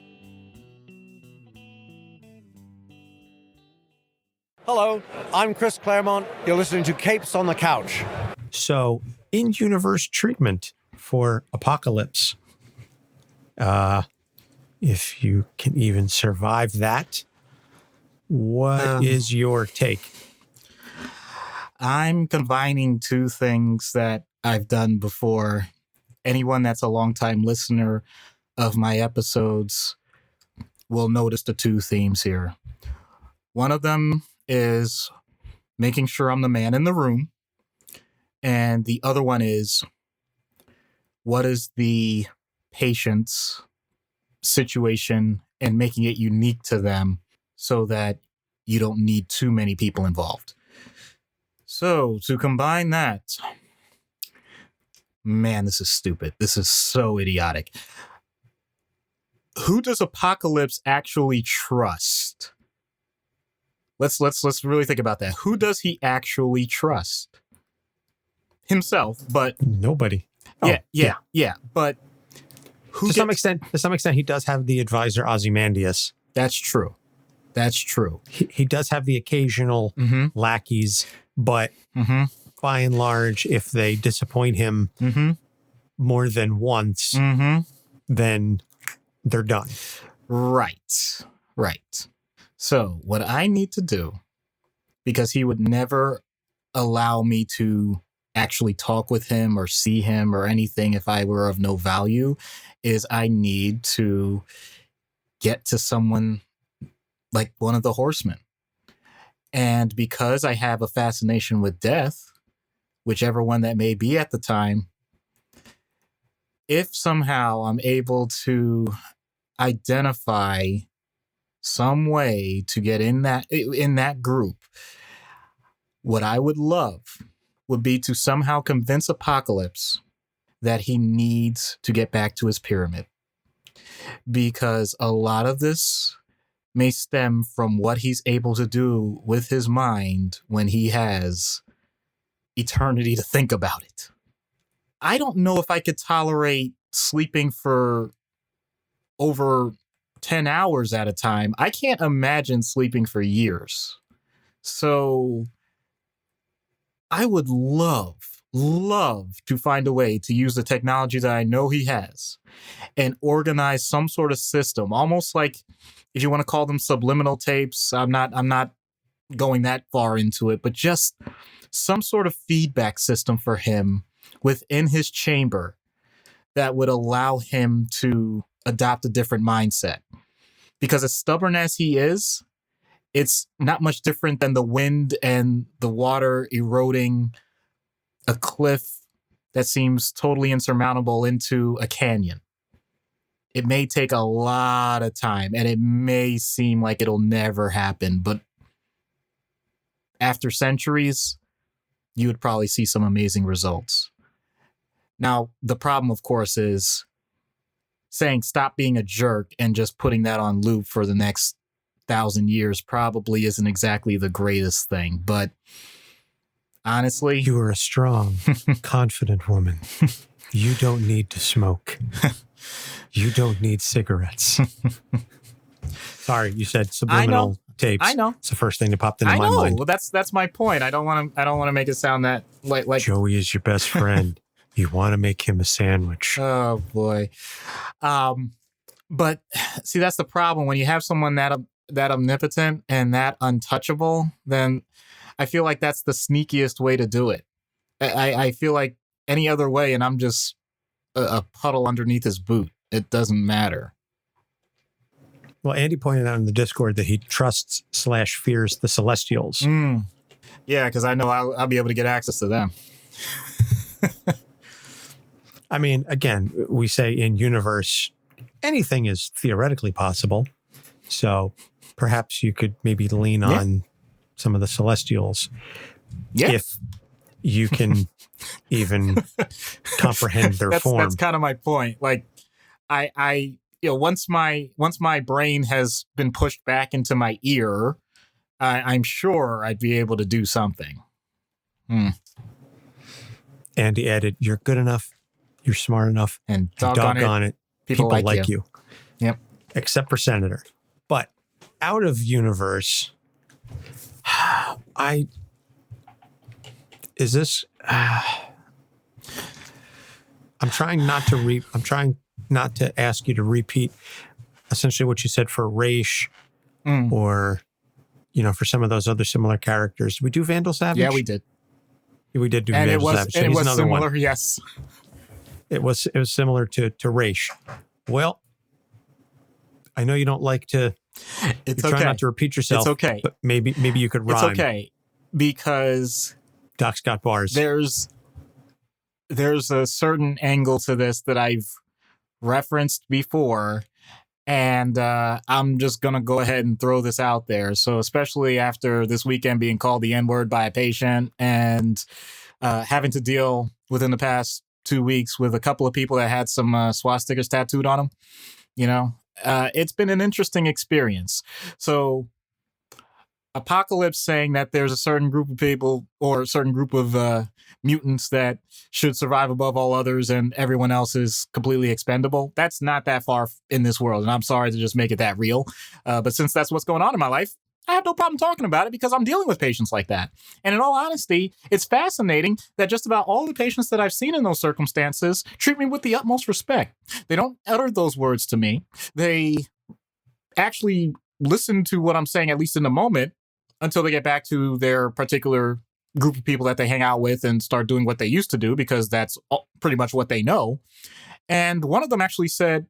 [SPEAKER 9] Hello, I'm Chris Claremont. You're listening to Capes on the Couch.
[SPEAKER 2] So, in-universe treatment for Apocalypse. If you can even survive that, what is your take?
[SPEAKER 3] I'm combining two things that I've done before. Anyone that's a longtime listener of my episodes will notice the two themes here. One of them is making sure I'm the man in the room. And the other one is, what is the patient's situation and making it unique to them so that you don't need too many people involved. So to combine that, man, this is stupid. This is so idiotic. Who does Apocalypse actually trust? Let's really think about that. Who does he actually trust? Himself, but
[SPEAKER 2] Nobody.
[SPEAKER 3] Yeah. But who
[SPEAKER 2] To some extent, he does have the advisor Ozymandias.
[SPEAKER 3] That's true.
[SPEAKER 2] He does have the occasional lackeys, but by and large, if they disappoint him more than once, then they're done.
[SPEAKER 3] Right. So what I need to do, because he would never allow me to actually talk with him or see him or anything if I were of no value, is I need to get to someone like one of the Horsemen. And because I have a fascination with death, whichever one that may be at the time, if somehow I'm able to identify some way to get in that group, what I would love would be to somehow convince Apocalypse that he needs to get back to his pyramid. Because a lot of this may stem from what he's able to do with his mind when he has eternity to think about it. I don't know if I could tolerate sleeping for over 10 hours at a time. I can't imagine sleeping for years. So I would love to find a way to use the technology that I know he has and organize some sort of system, almost like, if you want to call them subliminal tapes. I'm not going that far into it, but just some sort of feedback system for him within his chamber that would allow him to adopt a different mindset. Because as stubborn as he is, it's not much different than the wind and the water eroding a cliff that seems totally insurmountable into a canyon. It may take a lot of time and it may seem like it'll never happen, but after centuries, you would probably see some amazing results. Now, the problem, of course, is saying stop being a jerk and just putting that on loop for the next 1,000 years probably isn't exactly the greatest thing. But honestly,
[SPEAKER 2] You are a strong, confident woman. You don't need to smoke. You don't need cigarettes. Sorry, you said subliminal tapes.
[SPEAKER 3] I know.
[SPEAKER 2] It's the first thing that popped into
[SPEAKER 3] I
[SPEAKER 2] my
[SPEAKER 3] know.
[SPEAKER 2] mind.
[SPEAKER 3] Well, that's my point. I don't want to make it sound that like
[SPEAKER 2] Joey is your best friend. You want to make him a sandwich.
[SPEAKER 3] Oh boy. But see, that's the problem. When you have someone that omnipotent and that untouchable, then I feel like that's the sneakiest way to do it. I feel like any other way, and I'm just a puddle underneath his boot. It doesn't matter.
[SPEAKER 2] Well, Andy pointed out in the Discord that he trusts / fears the Celestials.
[SPEAKER 3] Yeah, because I know I'll be able to get access to them.
[SPEAKER 2] I mean, again, we say in universe, anything is theoretically possible. So perhaps you could maybe lean on some of the Celestials if you can even comprehend their form.
[SPEAKER 3] That's kind of my point. Like, I once my brain has been pushed back into my ear, I'm sure I'd be able to do something.
[SPEAKER 2] Andy added, "You're good enough. You're smart enough.
[SPEAKER 3] And
[SPEAKER 2] doggone it. People like you.
[SPEAKER 3] Yep.
[SPEAKER 2] Except for Senator. But out of universe, is this... I'm trying not to ask you to repeat essentially what you said for Raish or, for some of those other similar characters. Did we do Vandal Savage?
[SPEAKER 3] Yeah, we did.
[SPEAKER 2] We did do
[SPEAKER 3] and
[SPEAKER 2] Vandal Savage.
[SPEAKER 3] And it was similar,
[SPEAKER 2] one.
[SPEAKER 3] Yes.
[SPEAKER 2] It was similar to Raish. Well, I know you don't like to...
[SPEAKER 3] It's
[SPEAKER 2] try not to repeat yourself.
[SPEAKER 3] It's okay.
[SPEAKER 2] But maybe you could rhyme.
[SPEAKER 3] It's okay. Because...
[SPEAKER 2] Doc's got bars.
[SPEAKER 3] There's a certain angle to this that I've referenced before, and I'm just going to go ahead and throw this out there. So especially after this weekend being called the N-word by a patient and having to deal within the past 2 weeks with a couple of people that had some swastikas tattooed on them, it's been an interesting experience. So Apocalypse saying that there's a certain group of people or a certain group of mutants that should survive above all others and everyone else is completely expendable. That's not that far in this world. And I'm sorry to just make it that real. But since that's what's going on in my life, I have no problem talking about it because I'm dealing with patients like that. And in all honesty, it's fascinating that just about all the patients that I've seen in those circumstances treat me with the utmost respect. They don't utter those words to me. They actually listen to what I'm saying, at least in the moment, until they get back to their particular group of people that they hang out with and start doing what they used to do, because that's pretty much what they know. And one of them actually said,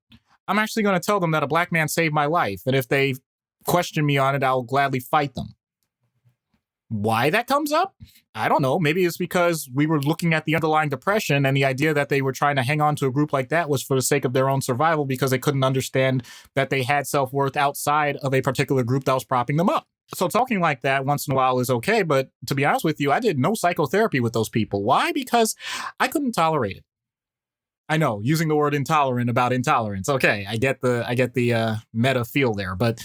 [SPEAKER 3] I'm actually going to tell them that a black man saved my life. And if they question me on it, I'll gladly fight them. Why that comes up? I don't know. Maybe it's because we were looking at the underlying depression and the idea that they were trying to hang on to a group like that was for the sake of their own survival because they couldn't understand that they had self-worth outside of a particular group that was propping them up. So talking like that once in a while is okay, but to be honest with you, I did no psychotherapy with those people. Why? Because I couldn't tolerate it. I know, using the word intolerant about intolerance. Okay, I get the meta feel there, but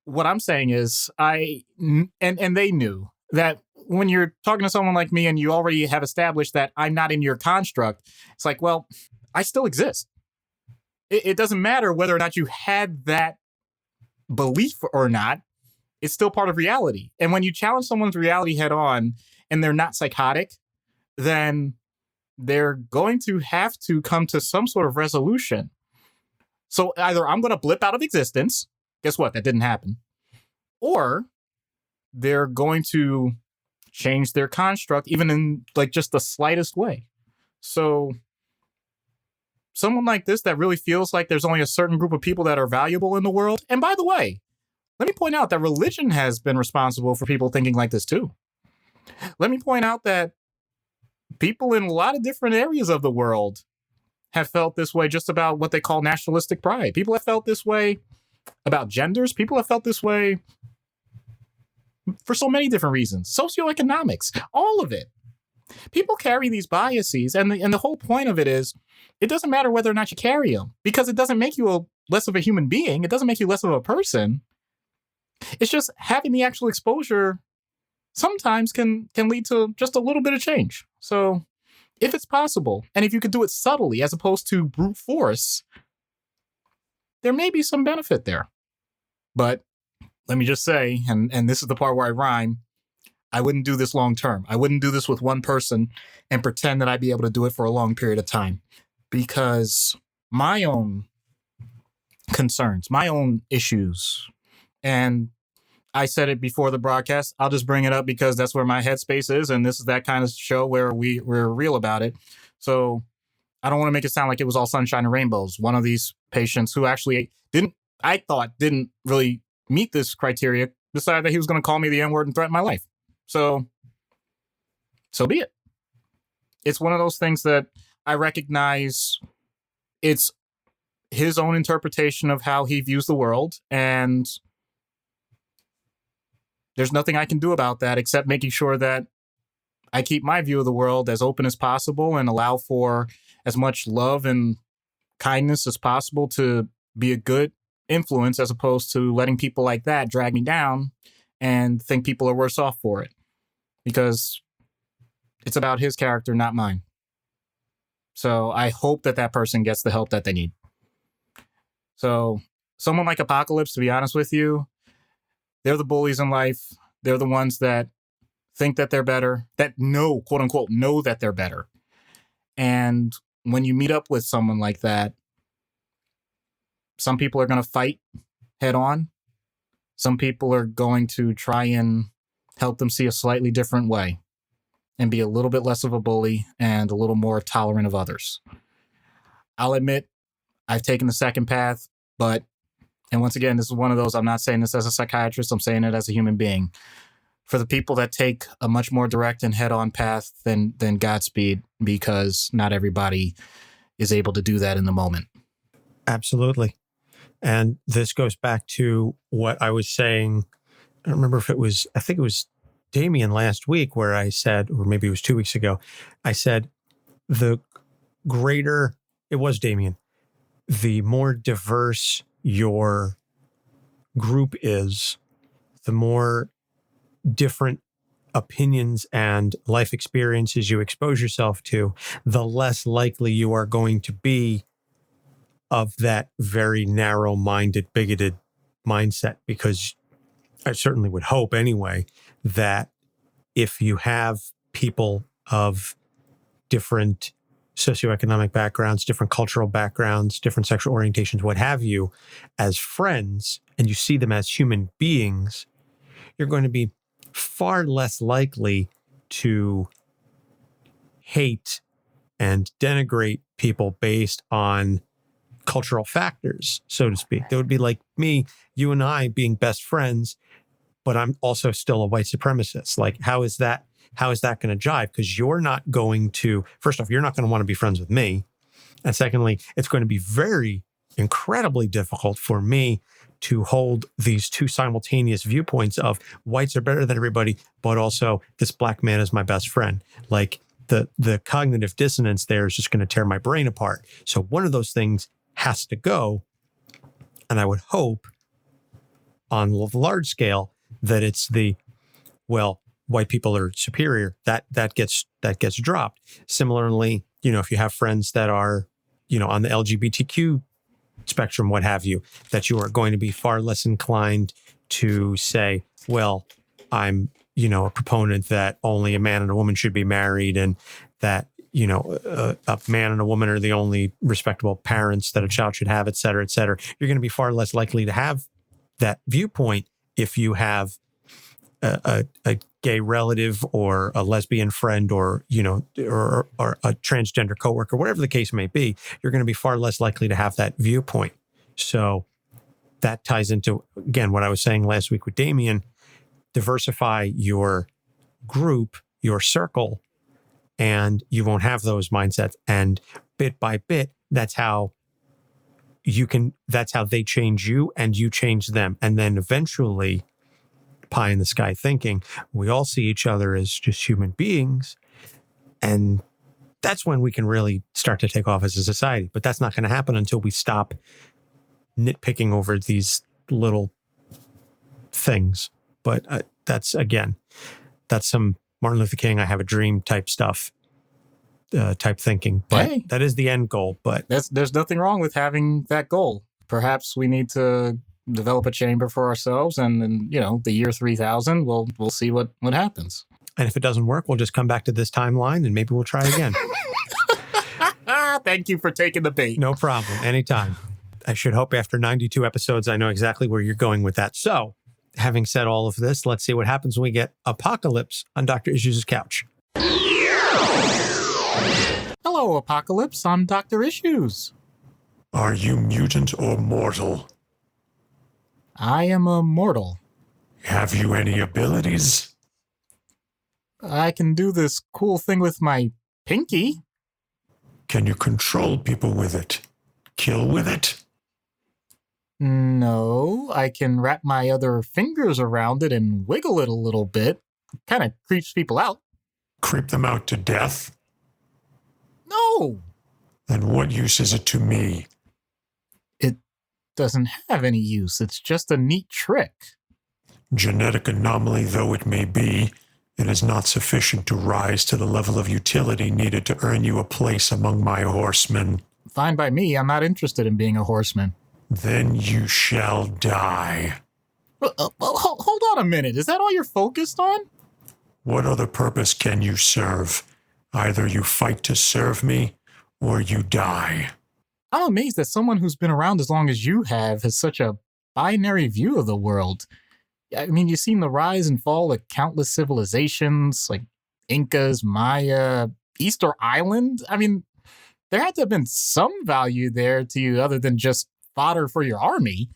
[SPEAKER 3] what I'm saying is and they knew that when you're talking to someone like me and you already have established that I'm not in your construct, it's like, well, I still exist. It doesn't matter whether or not you had that belief or not. It's still part of reality. And when you challenge someone's reality head on and they're not psychotic, then they're going to have to come to some sort of resolution. So either I'm going to blip out of existence. Guess what? That didn't happen. Or they're going to change their construct, even in like just the slightest way. So someone like this that really feels like there's only a certain group of people that are valuable in the world. And by the way, let me point out that religion has been responsible for people thinking like this too. Let me point out that people in a lot of different areas of the world have felt this way just about what they call nationalistic pride. People have felt this way about genders. People have felt this way for so many different reasons. Socioeconomics, all of it. People carry these biases, and the whole point of it is, it doesn't matter whether or not you carry them, because it doesn't make you less of a human being. It doesn't make you less of a person. It's just having the actual exposure sometimes can lead to just a little bit of change. So if it's possible, and if you could do it subtly as opposed to brute force, there may be some benefit there. But let me just say, and this is the part where I rhyme, I wouldn't do this long term. I wouldn't do this with one person and pretend that I'd be able to do it for a long period of time, because my own concerns, my own issues, and I said it before the broadcast. I'll just bring it up because that's where my headspace is, and this is that kind of show where we're real about it. So I don't want to make it sound like it was all sunshine and rainbows. One of these patients who actually I thought didn't really meet this criteria, decided that he was going to call me the N-word and threaten my life. So be it. It's one of those things that I recognize it's his own interpretation of how he views the world, and there's nothing I can do about that except making sure that I keep my view of the world as open as possible and allow for as much love and kindness as possible to be a good influence, as opposed to letting people like that drag me down and think people are worse off for it, because it's about his character, not mine. So I hope that person gets the help that they need. So someone like Apocalypse, to be honest with you, they're the bullies in life. They're the ones that think that they're better, that know, quote unquote, know that they're better. And when you meet up with someone like that, some people are going to fight head on. Some people are going to try and help them see a slightly different way and be a little bit less of a bully and a little more tolerant of others. I'll admit I've taken the second path, and once again, this is one of those, I'm not saying this as a psychiatrist, I'm saying it as a human being. For the people that take a much more direct and head-on path, then Godspeed, because not everybody is able to do that in the moment.
[SPEAKER 2] Absolutely. And this goes back to what I was saying. I don't remember if I think it was Damien last week where I said, or maybe it was 2 weeks ago, I said, it was Damien, the more diverse your group is, the more different opinions and life experiences you expose yourself to, the less likely you are going to be of that very narrow-minded, bigoted mindset. Because I certainly would hope anyway that if you have people of different socioeconomic backgrounds, different cultural backgrounds, different sexual orientations, what have you, as friends, and you see them as human beings, you're going to be far less likely to hate and denigrate people based on cultural factors, so to speak. That would be like me, you and I being best friends, but I'm also still a white supremacist. Like, how is that going to jive? Because you're not going to, first off, you're not going to want to be friends with me. And secondly, it's going to be incredibly difficult for me to hold these two simultaneous viewpoints of whites are better than everybody, but also this black man is my best friend. Like, the cognitive dissonance there is just going to tear my brain apart. So one of those things has to go. And I would hope on the large scale that it's white people are superior, that gets dropped. Similarly, if you have friends that are, on the LGBTQ spectrum, what have you, that you are going to be far less inclined to say, well, I'm, a proponent that only a man and a woman should be married, and that, a man and a woman are the only respectable parents that a child should have, et cetera, et cetera. You're going to be far less likely to have that viewpoint if you have a gay relative or a lesbian friend or a transgender coworker, whatever the case may be. You're going to be far less likely to have that viewpoint. So that ties into, again, what I was saying last week with Damien. Diversify your group, your circle, and you won't have those mindsets. And bit by bit, that's how they change you and you change them. And then eventually, pie in the sky thinking, we all see each other as just human beings. And that's when we can really start to take off as a society. But that's not going to happen until we stop nitpicking over these little things. But that's some Martin Luther King, I have a dream type stuff, type thinking. But that is the end goal. But
[SPEAKER 3] there's nothing wrong with having that goal. Perhaps we need to develop a chamber for ourselves, and then, the year 3000, we'll see what happens.
[SPEAKER 2] And if it doesn't work, we'll just come back to this timeline and maybe we'll try again.
[SPEAKER 3] Thank you for taking the bait.
[SPEAKER 2] No problem. Anytime. I should hope after 92 episodes, I know exactly where you're going with that. So, having said all of this, let's see what happens when we get Apocalypse on Dr. Issues' couch.
[SPEAKER 3] Hello, Apocalypse. I'm Dr. Issues.
[SPEAKER 10] Are you mutant or mortal?
[SPEAKER 3] I am a mortal.
[SPEAKER 10] Have you any abilities?
[SPEAKER 3] I can do this cool thing with my pinky.
[SPEAKER 10] Can you control people with it? Kill with it?
[SPEAKER 3] No, I can wrap my other fingers around it and wiggle it a little bit. Kind of creeps people out.
[SPEAKER 10] Creep them out to death?
[SPEAKER 3] No.
[SPEAKER 10] Then what use is it to me?
[SPEAKER 3] It doesn't have any use. It's just a neat trick.
[SPEAKER 10] Genetic anomaly though it may be, it is not sufficient to rise to the level of utility needed to earn you a place among my horsemen.
[SPEAKER 3] Fine by me. I'm not interested in being a horseman.
[SPEAKER 10] Then you shall die.
[SPEAKER 3] Hold on a minute. Is that all you're focused on?
[SPEAKER 10] What other purpose can you serve? Either you fight to serve me, or you die.
[SPEAKER 3] I'm amazed that someone who's been around as long as you have has such a binary view of the world. I mean, you've seen the rise and fall of countless civilizations, like Incas, Maya, Easter Island. I mean, there had to have been some value there to you other than just fodder for your army.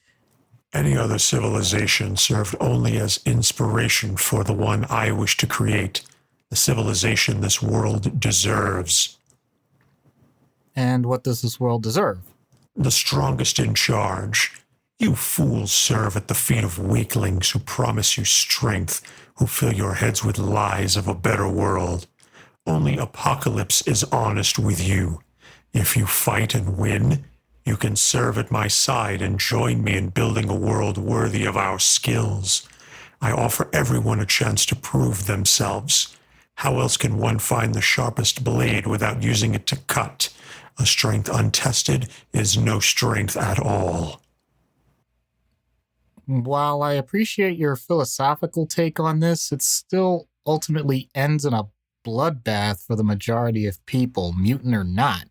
[SPEAKER 10] Any other civilization served only as inspiration for the one I wish to create, the civilization this world deserves.
[SPEAKER 3] And what does this world deserve?
[SPEAKER 10] The strongest in charge. You fools serve at the feet of weaklings who promise you strength, who fill your heads with lies of a better world. Only Apocalypse is honest with you. If you fight and win, you can serve at my side and join me in building a world worthy of our skills. I offer everyone a chance to prove themselves. How else can one find the sharpest blade without using it to cut? A strength untested is no strength at all.
[SPEAKER 3] While I appreciate your philosophical take on this, it still ultimately ends in a bloodbath for the majority of people, mutant or not.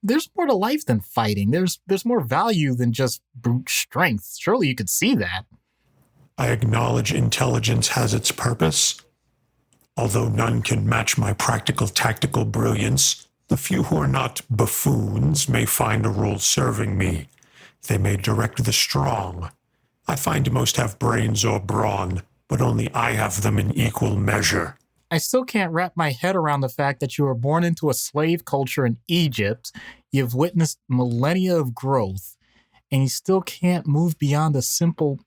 [SPEAKER 3] There's more to life than fighting. There's more value than just brute strength. Surely you could see that.
[SPEAKER 10] I acknowledge intelligence has its purpose. Although none can match my practical tactical brilliance, the few who are not buffoons may find a role serving me. They may direct the strong. I find most have brains or brawn, but only I have them in equal measure.
[SPEAKER 3] I still can't wrap my head around the fact that you were born into a slave culture in Egypt, you've witnessed millennia of growth, and you still can't move beyond a simple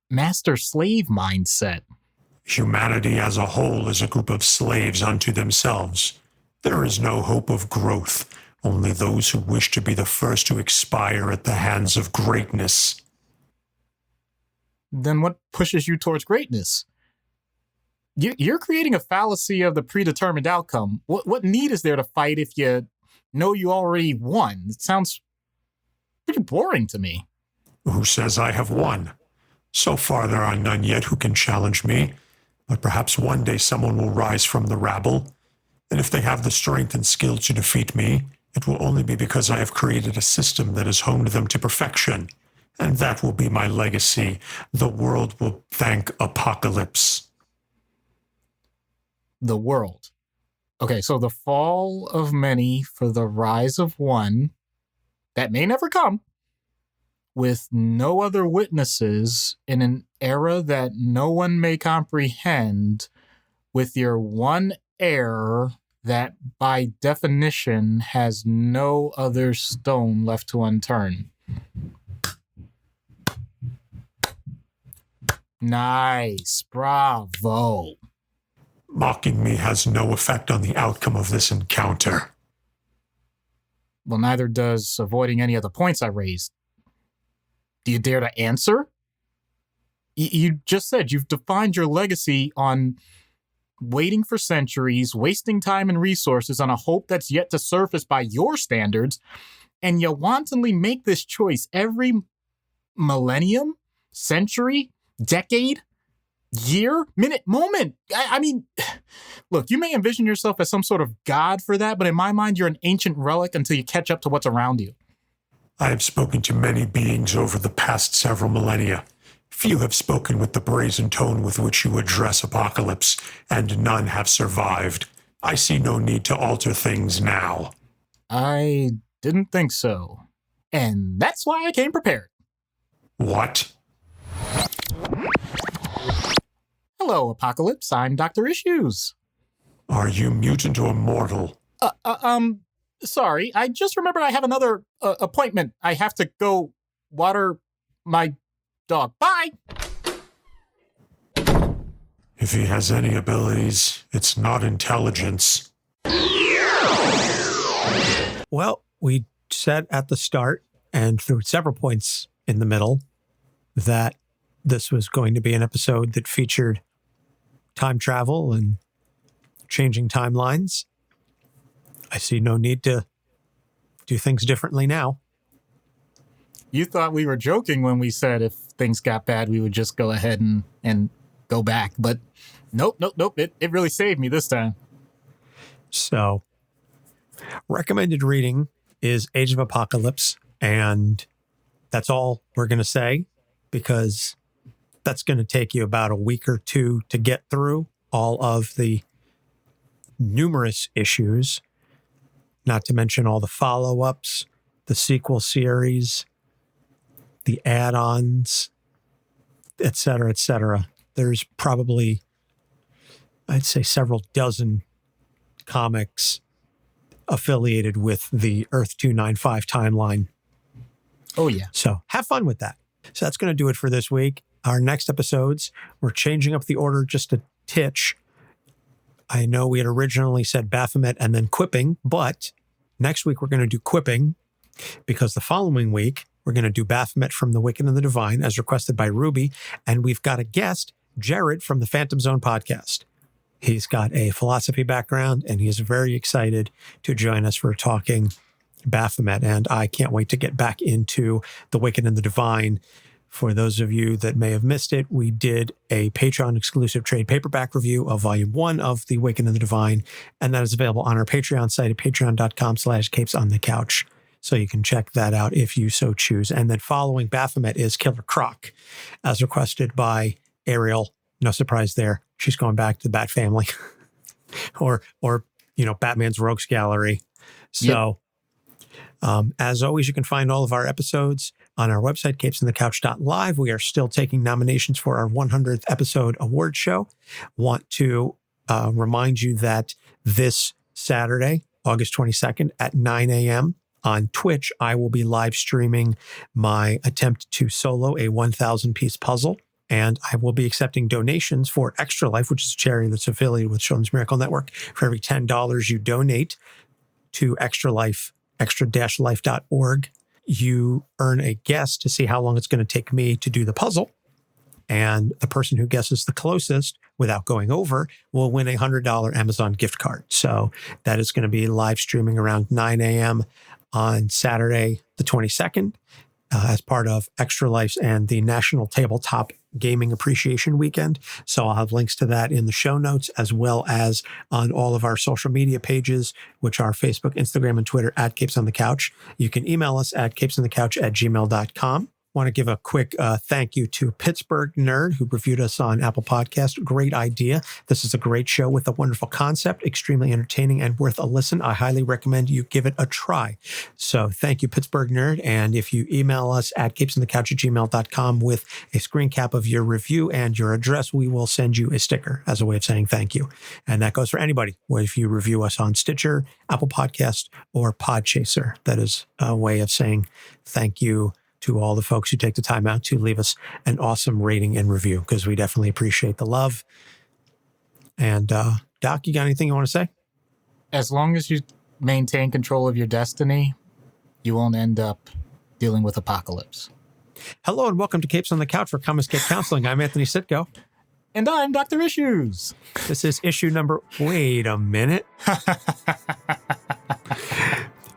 [SPEAKER 3] master-slave mindset.
[SPEAKER 10] Humanity as a whole is a group of slaves unto themselves. There is no hope of growth, only those who wish to be the first to expire at the hands of greatness.
[SPEAKER 3] Then what pushes you towards greatness? You're creating a fallacy of the predetermined outcome. What need is there to fight if you know you already won? It sounds pretty boring to me.
[SPEAKER 10] Who says I have won? So far there are none yet who can challenge me, but perhaps one day someone will rise from the rabble, and if they have the strength and skill to defeat me, it will only be because I have created a system that has honed them to perfection, and that will be my legacy. The world will thank Apocalypse.
[SPEAKER 3] The world. Okay, so the fall of many for the rise of one that may never come, with no other witnesses in an era that no one may comprehend, with your one heir that by definition has no other stone left to unturn. Nice. Bravo.
[SPEAKER 10] Mocking me has no effect on the outcome of this encounter.
[SPEAKER 3] Well, neither does avoiding any of the points I raised. Do you dare to answer? You just said you've defined your legacy on waiting for centuries, wasting time and resources on a hope that's yet to surface by your standards, and you wantonly make this choice every millennium, century, decade, year, minute, moment. I mean, look, you may envision yourself as some sort of god for that, but in my mind, you're an ancient relic until you catch up to what's around you.
[SPEAKER 10] I have spoken to many beings over the past several millennia. Few have spoken with the brazen tone with which you address apocalypse, and none have survived. I see no need to alter things now.
[SPEAKER 3] I didn't think so. And that's why I came prepared.
[SPEAKER 10] What?
[SPEAKER 3] Hello, Apocalypse. I'm Dr. Issues.
[SPEAKER 10] Are you mutant or mortal?
[SPEAKER 3] Sorry. I just remembered I have another appointment. I have to go water my dog. Bye!
[SPEAKER 10] If he has any abilities, it's not intelligence.
[SPEAKER 2] Well, we said at the start and through several points in the middle that this was going to be an episode that featured time travel and changing timelines. I see no need to do things differently now.
[SPEAKER 3] You thought we were joking when we said if things got bad, we would just go ahead and go back. But nope. It really saved me this time.
[SPEAKER 2] So, recommended reading is Age of Apocalypse, and that's all we're going to say because that's going to take you about a week or two to get through all of the numerous issues, not to mention all the follow-ups, the sequel series, the add-ons, et cetera, et cetera. There's probably, I'd say, several dozen comics affiliated with the Earth 295 timeline.
[SPEAKER 3] Oh, yeah.
[SPEAKER 2] So have fun with that. So that's going to do it for this week. Our next episodes, we're changing up the order just a titch. I know we had originally said Baphomet and then Quipping, but next week we're going to do Quipping because the following week we're going to do Baphomet from The Wicked and the Divine as requested by Ruby. And we've got a guest, Jared from the Phantom Zone podcast. He's got a philosophy background and he is very excited to join us for talking Baphomet. And I can't wait to get back into The Wicked and the Divine. For those of you that may have missed it, we did a Patreon exclusive trade paperback review of Volume 1 of The Wicked and the Divine. And that is available on our Patreon site at patreon.com/capesonthecouch. So you can check that out if you so choose. And then following Baphomet is Killer Croc, as requested by Ariel. No surprise there. She's going back to the Bat family or Batman's Rogues Gallery. So as always, you can find all of our episodes on our website, capesonthecouch.live. We are still taking nominations for our 100th episode award show. Want to remind you that this Saturday, August 22nd at 9 a.m. on Twitch, I will be live streaming my attempt to solo a 1,000-piece puzzle. And I will be accepting donations for Extra Life, which is a charity that's affiliated with Children's Miracle Network. For every $10 you donate to Extra Life, extra-life.org, you earn a guess to see how long it's going to take me to do the puzzle. And the person who guesses the closest without going over will win a $100 Amazon gift card. So that is going to be live streaming around 9 a.m. on Saturday, the 22nd, as part of Extra Life's and the National Tabletop Gaming Appreciation Weekend. So I'll have links to that in the show notes, as well as on all of our social media pages, which are Facebook, Instagram, and Twitter at Capes on the Couch. You can email us at capesonthecouch@gmail.com. Want to give a quick thank you to Pittsburgh Nerd, who reviewed us on Apple Podcast. Great idea. This is a great show with a wonderful concept, extremely entertaining and worth a listen. I highly recommend you give it a try. So thank you, Pittsburgh Nerd. And if you email us at capesonthecouch@gmail.com with a screen cap of your review and your address, we will send you a sticker as a way of saying thank you. And that goes for anybody. If you review us on Stitcher, Apple Podcast, or Podchaser, that is a way of saying thank you to all the folks who take the time out to leave us an awesome rating and review, because we definitely appreciate the love. And Doc, you got anything you want to say?
[SPEAKER 3] As long as you maintain control of your destiny, you won't end up dealing with apocalypse.
[SPEAKER 2] Hello and welcome to Capes on the Couch for Comics Get Counseling. I'm Anthony Sitko.
[SPEAKER 3] And I'm Dr. Issues.
[SPEAKER 2] This is issue number... Wait a minute.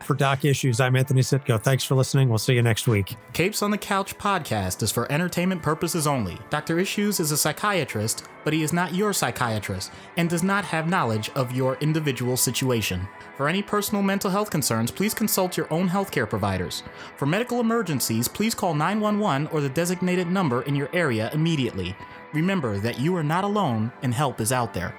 [SPEAKER 2] For Doc Issues, I'm Anthony Sitko. Thanks for listening. We'll see you next week.
[SPEAKER 1] Capes on the Couch podcast is for entertainment purposes only. Dr. Issues is a psychiatrist, but he is not your psychiatrist and does not have knowledge of your individual situation. For any personal mental health concerns, please consult your own healthcare providers. For medical emergencies, please call 911 or the designated number in your area immediately. Remember that you are not alone and help is out there.